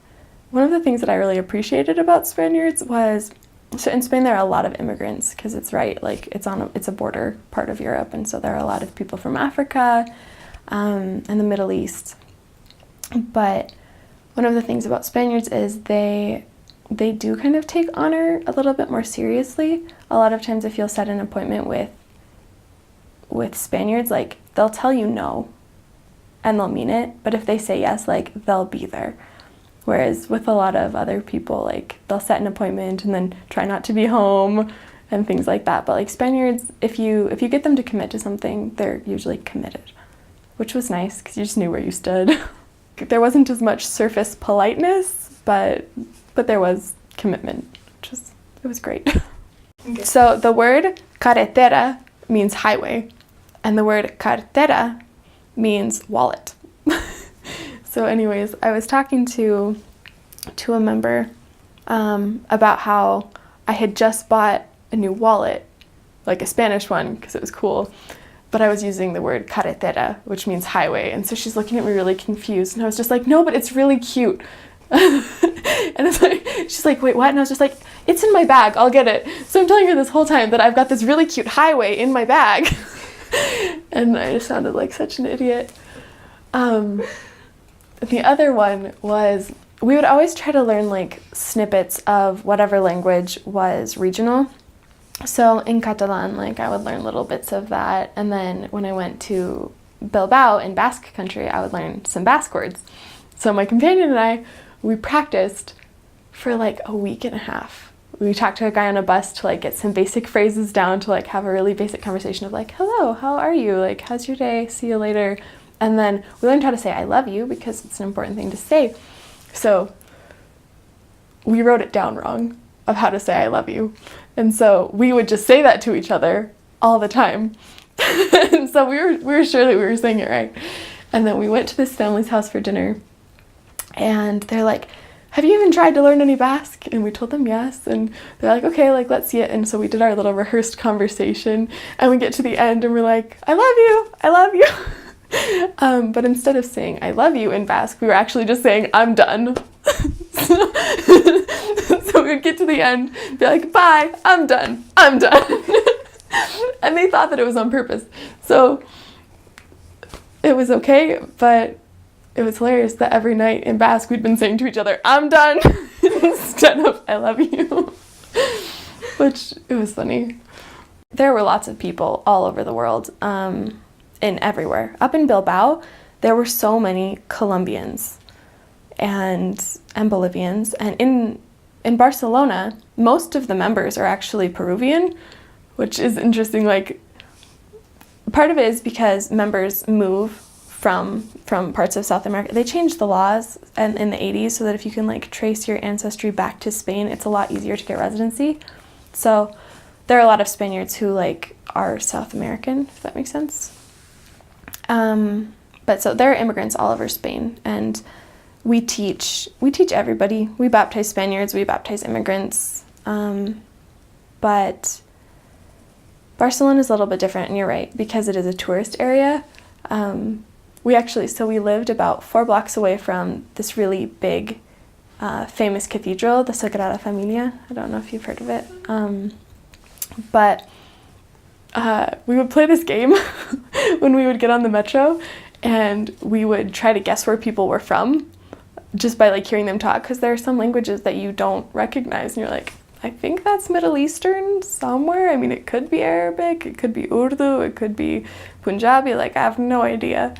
one of the things that I really appreciated about Spaniards was, so in Spain there are a lot of immigrants because it's right, like it's a border part of Europe, and so there are a lot of people from Africa and the Middle East. But one of the things about Spaniards is they do kind of take honor a little bit more seriously. A lot of times if you'll set an appointment with Spaniards, like they'll tell you no and they'll mean it, but if they say yes, like they'll be there. Whereas with a lot of other people, like they'll set an appointment and then try not to be home and things like that. But like Spaniards, if you get them to commit to something, they're usually committed, which was nice because you just knew where you stood. There wasn't as much surface politeness, but there was commitment, it was great. Okay. So the word carretera means highway, and the word cartera means wallet. So anyways, I was talking to a member about how I had just bought a new wallet, like a Spanish one, because it was cool, but I was using the word carretera, which means highway, and so she's looking at me really confused, and I was just like, no, but it's really cute. And it's like, she's like, wait, what? And I was just like, it's in my bag, I'll get it. So I'm telling her this whole time that I've got this really cute highway in my bag. And I just sounded like such an idiot. The other one was, we would always try to learn like snippets of whatever language was regional. So in Catalan, like I would learn little bits of that. And then when I went to Bilbao in Basque country, I would learn some Basque words. So my companion and I, we practiced for like a week and a half. We talked to a guy on a bus to like get some basic phrases down, to like have a really basic conversation of like, hello, how are you? Like, how's your day? See you later. And then we learned how to say I love you, because it's an important thing to say. So we wrote it down wrong of how to say I love you. And so we would just say that to each other all the time. And so we were sure that we were saying it right. And then we went to this family's house for dinner, and they're like, have you even tried to learn any Basque? And we told them yes. And they're like, okay, like, let's see it. And so we did our little rehearsed conversation, and we get to the end and we're like, I love you, I love you. But instead of saying I love you in Basque, we were actually just saying I'm done. So we would get to the end, be like, bye, I'm done, I'm done. And they thought that it was on purpose. So it was okay, but it was hilarious that every night in Basque we'd been saying to each other, I'm done, instead of I love you. Which, it was funny. There were lots of people all over the world, in everywhere. Up in Bilbao, there were so many Colombians and Bolivians. And in Barcelona, most of the members are actually Peruvian, which is interesting. Like, part of it is because members move from parts of South America. They changed the laws in the 80s so that if you can like trace your ancestry back to Spain, it's a lot easier to get residency. So there are a lot of Spaniards who like are South American, if that makes sense. But so there are immigrants all over Spain, and we teach everybody. We baptize Spaniards, we baptize immigrants, but Barcelona is a little bit different, and you're right, because it is a tourist area. We lived about 4 blocks away from this really big, famous cathedral, the Sagrada Familia. I don't know if you've heard of it. But we would play this game when we would get on the metro, and we would try to guess where people were from just by like hearing them talk, because there are some languages that you don't recognize, and you're like, I think that's Middle Eastern somewhere. I mean, it could be Arabic, it could be Urdu, it could be Punjabi, like I have no idea.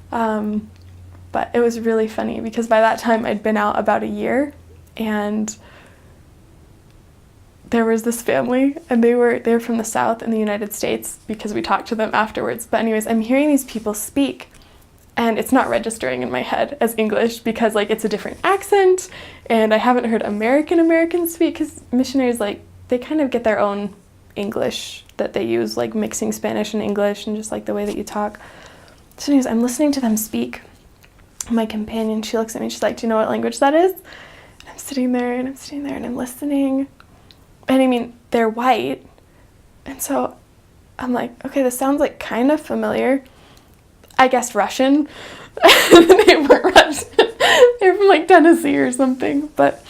But it was really funny because by that time I'd been out about a year, and there was this family, and they were from the South in the United States, because we talked to them afterwards. But anyways, I'm hearing these people speak, and it's not registering in my head as English because like it's a different accent, and I haven't heard Americans speak, because missionaries, like, they kind of get their own English that they use, like mixing Spanish and English and just like the way that you talk. So anyways, I'm listening to them speak. My companion, she looks at me, she's like, do you know what language that is? And I'm sitting there and I'm listening. And I mean, they're white. And so I'm like, okay, this sounds like kind of familiar. I guessed Russian. They weren't Russian. They're from like Tennessee or something. But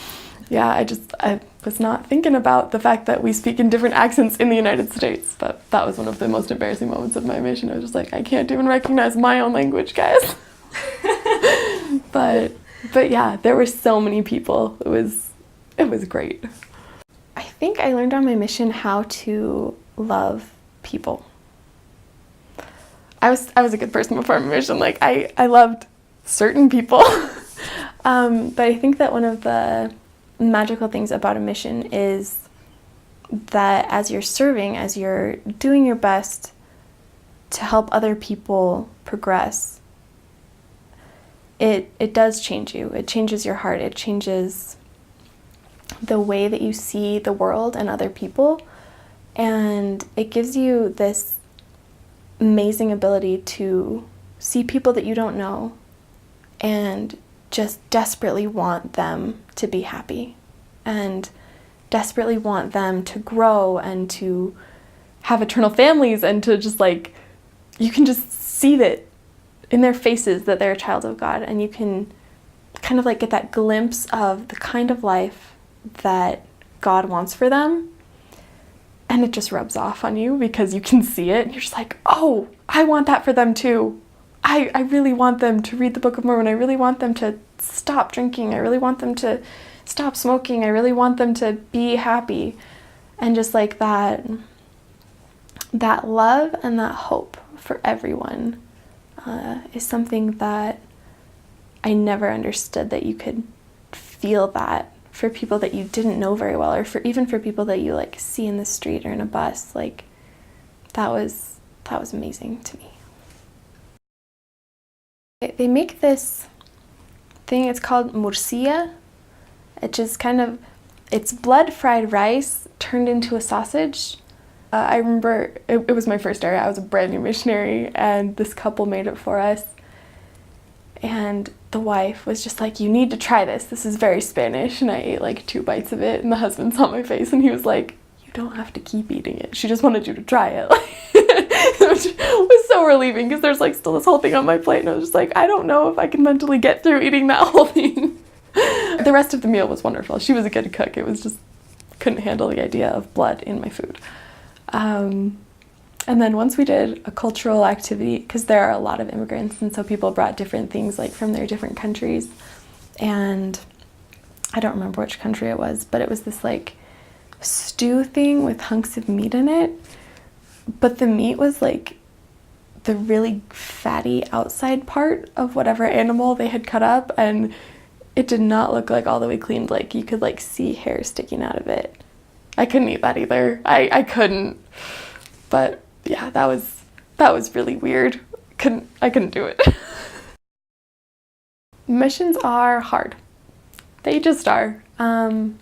yeah, I was not thinking about the fact that we speak in different accents in the United States. But that was one of the most embarrassing moments of my mission. I was just like, I can't even recognize my own language, guys. But yeah, there were so many people. It was great. I think I learned on my mission how to love people. I was a good person before my mission. Like I loved certain people. But I think that one of the magical things about a mission is that as you're serving, as you're doing your best to help other people progress, it does change you. It changes your heart. It changes the way that you see the world and other people. And it gives you this amazing ability to see people that you don't know and just desperately want them to be happy and desperately want them to grow and to have eternal families, and to just like, you can just see that in their faces that they're a child of God, and you can kind of like get that glimpse of the kind of life that God wants for them. And it just rubs off on you because you can see it and you're just like, oh, I want that for them too. I really want them to read the Book of Mormon. I really want them to stop drinking. I really want them to stop smoking. I really want them to be happy. And just like that love and that hope for everyone is something that I never understood, that you could feel that for people that you didn't know very well, or even for people that you like see in the street or in a bus. Like that was amazing to me. They make this thing, it's called morcilla. It just kind of, it's blood fried rice turned into a sausage. I remember it was my first area. I was a brand new missionary, and this couple made it for us. And the wife was just like, you need to try this. This is very Spanish. And I ate like 2 bites of it, and the husband saw my face and he was like, you don't have to keep eating it. She just wanted you to try it. Which was so relieving because there's like still this whole thing on my plate, and I was just like, I don't know if I can mentally get through eating that whole thing. The rest of the meal was wonderful. She was a good cook. It was just, couldn't handle the idea of blood in my food. And then once we did a cultural activity, because there are a lot of immigrants, and so people brought different things like from their different countries. And I don't remember which country it was, but it was this like stew thing with hunks of meat in it. But the meat was like the really fatty outside part of whatever animal they had cut up, and it did not look like all the way cleaned. Like you could like see hair sticking out of it. I couldn't eat that either. I couldn't. But yeah, that was really weird. I couldn't do it. Missions are hard. They just are. And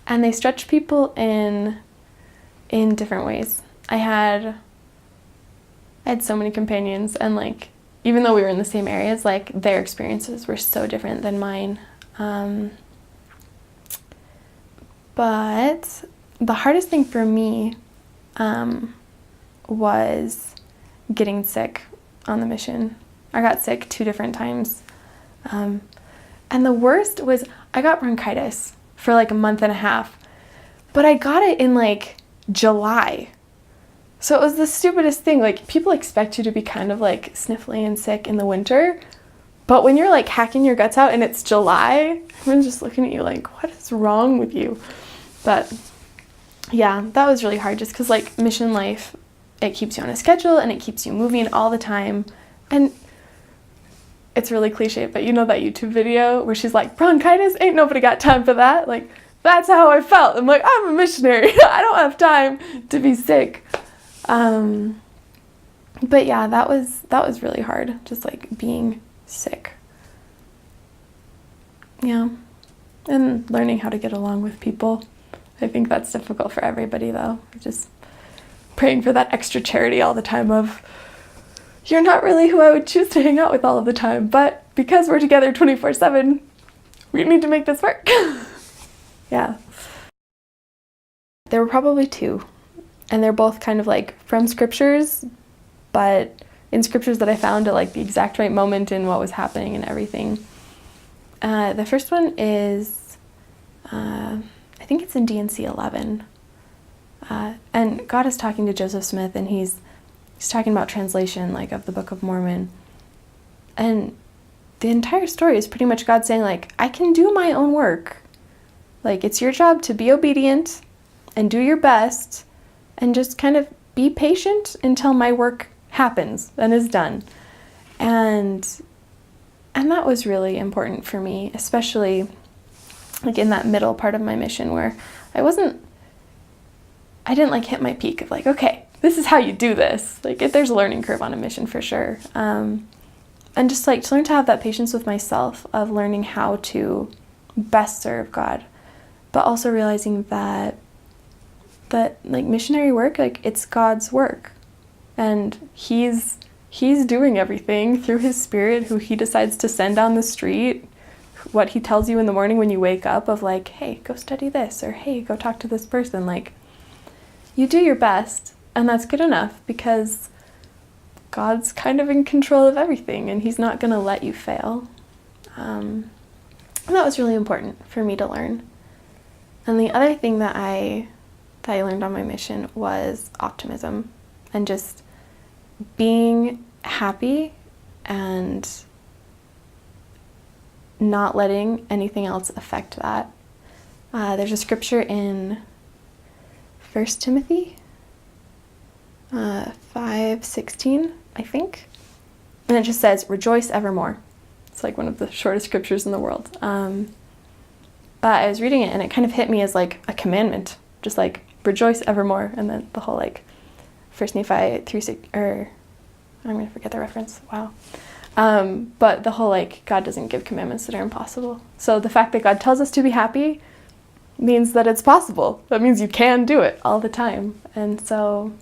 they stretch people in different ways. I had so many companions, and like even though we were in the same areas, like their experiences were so different than mine. But the hardest thing for me was getting sick on the mission. I got sick 2 different times. And the worst was I got bronchitis for like a month and a half, but I got it in like July. So it was the stupidest thing. Like people expect you to be kind of like sniffly and sick in the winter, but when you're like hacking your guts out and it's July, everyone's just looking at you like, what is wrong with you? But yeah, that was really hard just because like mission life, it keeps you on a schedule and it keeps you moving all the time. And it's really cliche, but you know that YouTube video where she's like, bronchitis, ain't nobody got time for that. Like that's how I felt. I'm like, I'm a missionary. I don't have time to be sick. But yeah, that was really hard, just like being sick. Yeah. And learning how to get along with people. I think that's difficult for everybody though. Just praying for that extra charity all the time of, you're not really who I would choose to hang out with all of the time, but because we're together 24/7, we need to make this work. Yeah. There were probably 2, and they're both kind of like from scriptures, but in scriptures that I found at like the exact right moment in what was happening and everything. The first one is, I think it's in D&C 11. And God is talking to Joseph Smith, and he's talking about translation, like of the Book of Mormon. And the entire story is pretty much God saying like, I can do my own work. Like it's your job to be obedient and do your best and just kind of be patient until my work happens and is done. And that was really important for me, especially like in that middle part of my mission where I wasn't I didn't like hit my peak of like, okay, this is how you do this. Like there's a learning curve on a mission for sure. And just like to learn to have that patience with myself of learning how to best serve God, but also realizing that like missionary work, like it's God's work, and he's doing everything through his Spirit, who he decides to send down the street, what he tells you in the morning when you wake up of like, hey, go study this, or hey, go talk to this person. Like, you do your best, and that's good enough, because God's kind of in control of everything, and he's not going to let you fail. And that was really important for me to learn. And the other thing that I learned on my mission was optimism, and just being happy and not letting anything else affect that. There's a scripture in 1 Timothy 5:16, I think, and it just says, rejoice evermore. It's like one of the shortest scriptures in the world. But I was reading it, and it kind of hit me as like a commandment, just like rejoice evermore. And then the whole like 1 Nephi 3:6, or I'm going to forget the reference. Wow. But the whole like God doesn't give commandments that are impossible. So the fact that God tells us to be happy means that it's possible. That means you can do it all the time. And so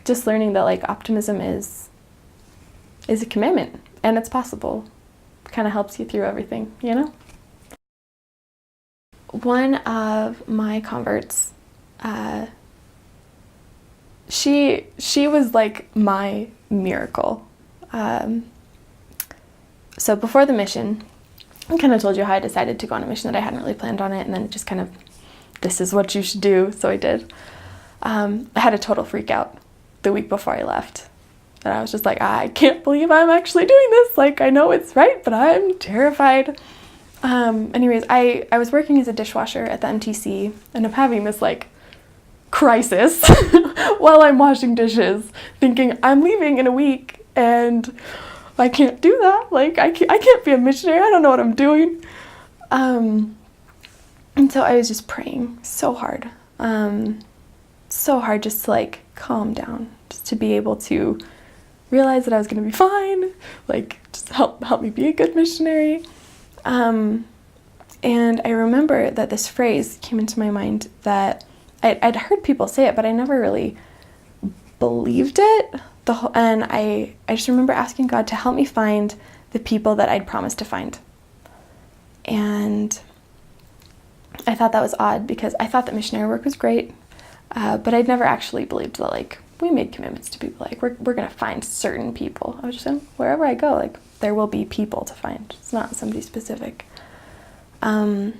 just learning that like optimism is a commandment, and it's possible, kind of helps you through everything, you know? One of my converts, she was like my miracle. So before the mission, I kind of told you how I decided to go on a mission, that I hadn't really planned on it, and then it just kind of, this is what you should do, so I did. I had a total freak out the week before I left. And I was just like, I can't believe I'm actually doing this. Like, I know it's right, but I'm terrified. Anyways, I was working as a dishwasher at the MTC, and I'm having this like crisis while I'm washing dishes, thinking I'm leaving in a week and I can't do that. Like, I can't be a missionary. I don't know what I'm doing. And so I was just praying so hard just to like calm down, just to be able to realize that I was going to be fine, like just help me be a good missionary. And I remember that this phrase came into my mind that I'd heard people say it, but I never really believed it. And I just remember asking God to help me find the people that I'd promised to find. And I thought that was odd, because I thought that missionary work was great, but I'd never actually believed that like we made commitments to people, like we're going to find certain people. I was just saying, wherever I go, like there will be people to find. It's not somebody specific. But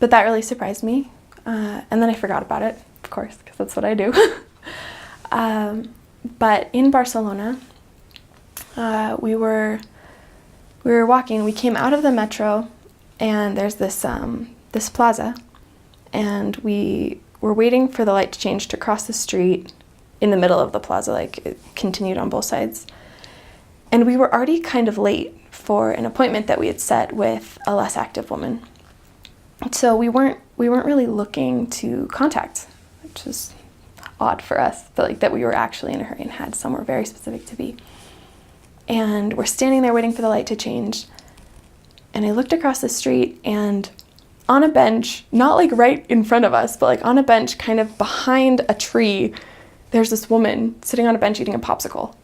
that really surprised me. And then I forgot about it, of course, because that's what I do. But in Barcelona, we were walking. We came out of the metro, and there's this plaza, and we were waiting for the light to change to cross the street in the middle of the plaza. Like, it continued on both sides. And we were already kind of late for an appointment that we had set with a less active woman. So we weren't really looking to contact, which is odd for us, but that we were actually in a hurry and had somewhere very specific to be. And we're standing there waiting for the light to change. And I looked across the street, and on a bench, not like right in front of us, but like on a bench kind of behind a tree, there's this woman sitting on a bench eating a popsicle.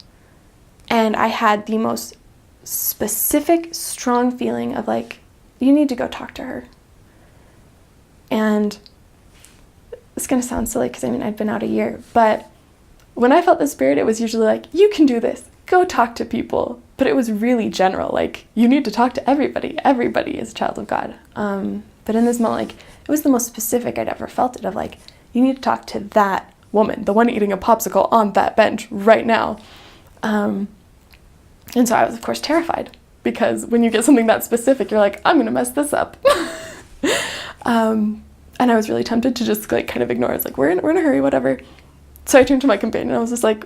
And I had the most specific, strong feeling of like, you need to go talk to her. And it's going to sound silly, because I mean, I'd been out a year, but when I felt the Spirit, it was usually like, you can do this, go talk to people. But it was really general, like, you need to talk to everybody. Everybody is a child of God. But in this moment, like, it was the most specific I'd ever felt it, of like, you need to talk to that woman, the one eating a popsicle on that bench right now. And so I was, of course, terrified, because when you get something that specific, you're like, I'm going to mess this up. And I was really tempted to just like kind of ignore it. It's like, we're in a hurry, whatever. So I turned to my companion. I was just like,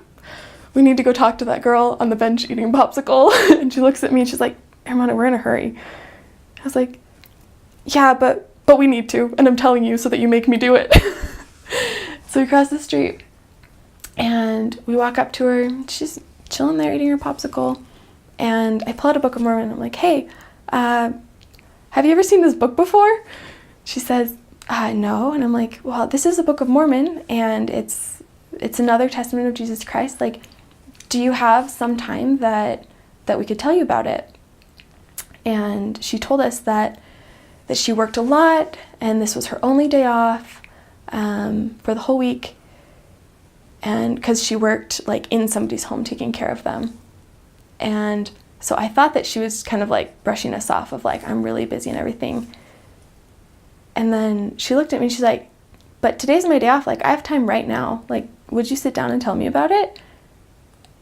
we need to go talk to that girl on the bench eating a popsicle. And she looks at me and she's like, Hermana, we're in a hurry. I was like, yeah, but we need to. And I'm telling you so that you make me do it. So we crossed the street, And we walk up to her, she's chilling there eating her popsicle, and I pull out a Book of Mormon. I'm like, hey, have you ever seen this book before? She says, no. And I'm like, well, this is the Book of Mormon, and it's another testament of Jesus Christ. Like, do you have some time that we could tell you about it? And she told us that she worked a lot, and this was her only day off for the whole week, and because she worked like in somebody's home taking care of them. And so I thought that she was kind of like brushing us off of like, I'm really busy and everything. And then she looked at me and she's like, but today's my day off. Like, I have time right now. Like, would you sit down and tell me about it?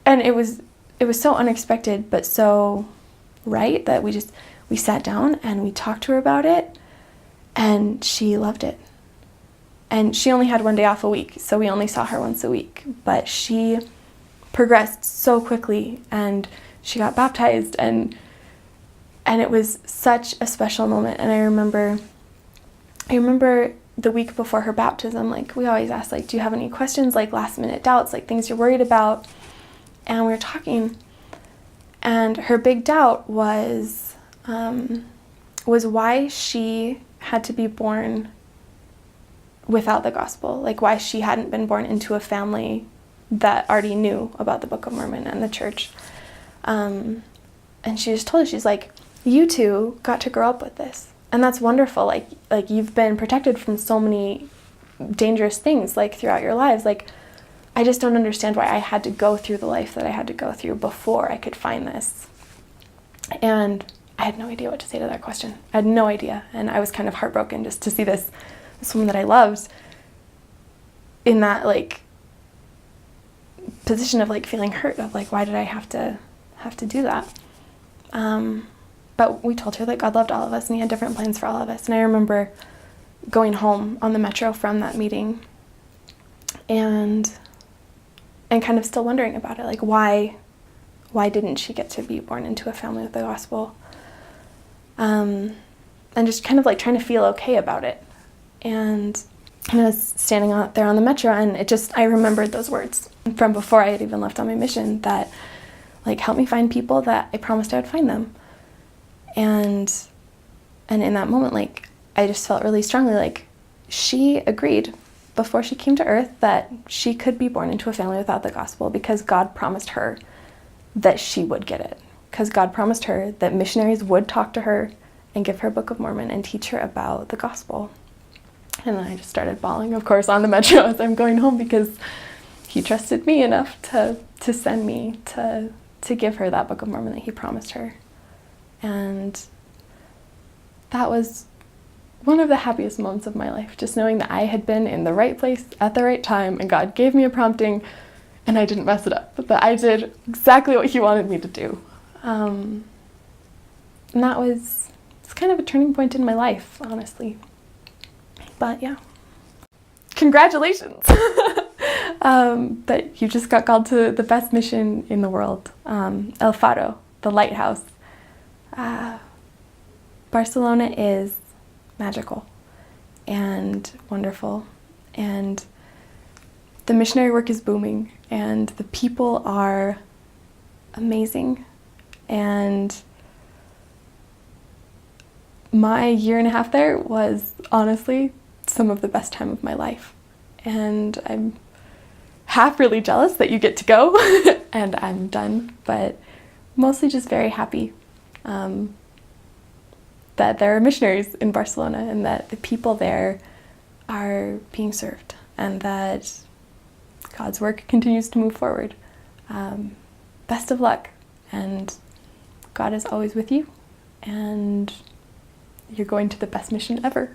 And it was so unexpected, but so right, that we sat down and we talked to her about it, and she loved it. And she only had one day off a week, so we only saw her once a week. But she progressed so quickly, and she got baptized, and it was such a special moment. And I remember the week before her baptism, like, we always ask, like, do you have any questions, like last minute doubts, like things you're worried about? And we were talking, and her big doubt was why she had to be born without the gospel, like why she hadn't been born into a family that already knew about the Book of Mormon and the church. And she just told us, she's like, you two got to grow up with this, and that's wonderful. Like you've been protected from so many dangerous things like throughout your lives. Like, I just don't understand why I had to go through the life that I had to go through before I could find this. And I had no idea what to say to that question. I had no idea. And I was kind of heartbroken just to see this woman that I loved in that like position of like feeling hurt, of like, why did I have to do that? But we told her that God loved all of us and he had different plans for all of us. And I remember going home on the metro from that meeting and kind of still wondering about it, like why didn't she get to be born into a family with the gospel? And just kind of like trying to feel okay about it. And I was standing out there on the metro, and I remembered those words from before I had even left on my mission, that like, help me find people that I promised I would find them. And in that moment, like, I just felt really strongly like she agreed before she came to earth that she could be born into a family without the gospel, because God promised her that she would get it. Because God promised her that missionaries would talk to her and give her a Book of Mormon and teach her about the gospel. And then I just started bawling, of course, on the metro as I'm going home, because he trusted me enough to send me to give her that Book of Mormon that he promised her. And that was one of the happiest moments of my life, just knowing that I had been in the right place at the right time, and God gave me a prompting and I didn't mess it up, but that I did exactly what he wanted me to do. And that was, it's kind of a turning point in my life, honestly. But yeah, congratulations that you just got called to the best mission in the world, El Faro, the lighthouse. Barcelona is magical and wonderful, and the missionary work is booming, and the people are amazing, and my year and a half there was honestly some of the best time of my life, and I'm half really jealous that you get to go and I'm done, but mostly just very happy that there are missionaries in Barcelona, and that the people there are being served, and that God's work continues to move forward. Best of luck, and God is always with you, and you're going to the best mission ever.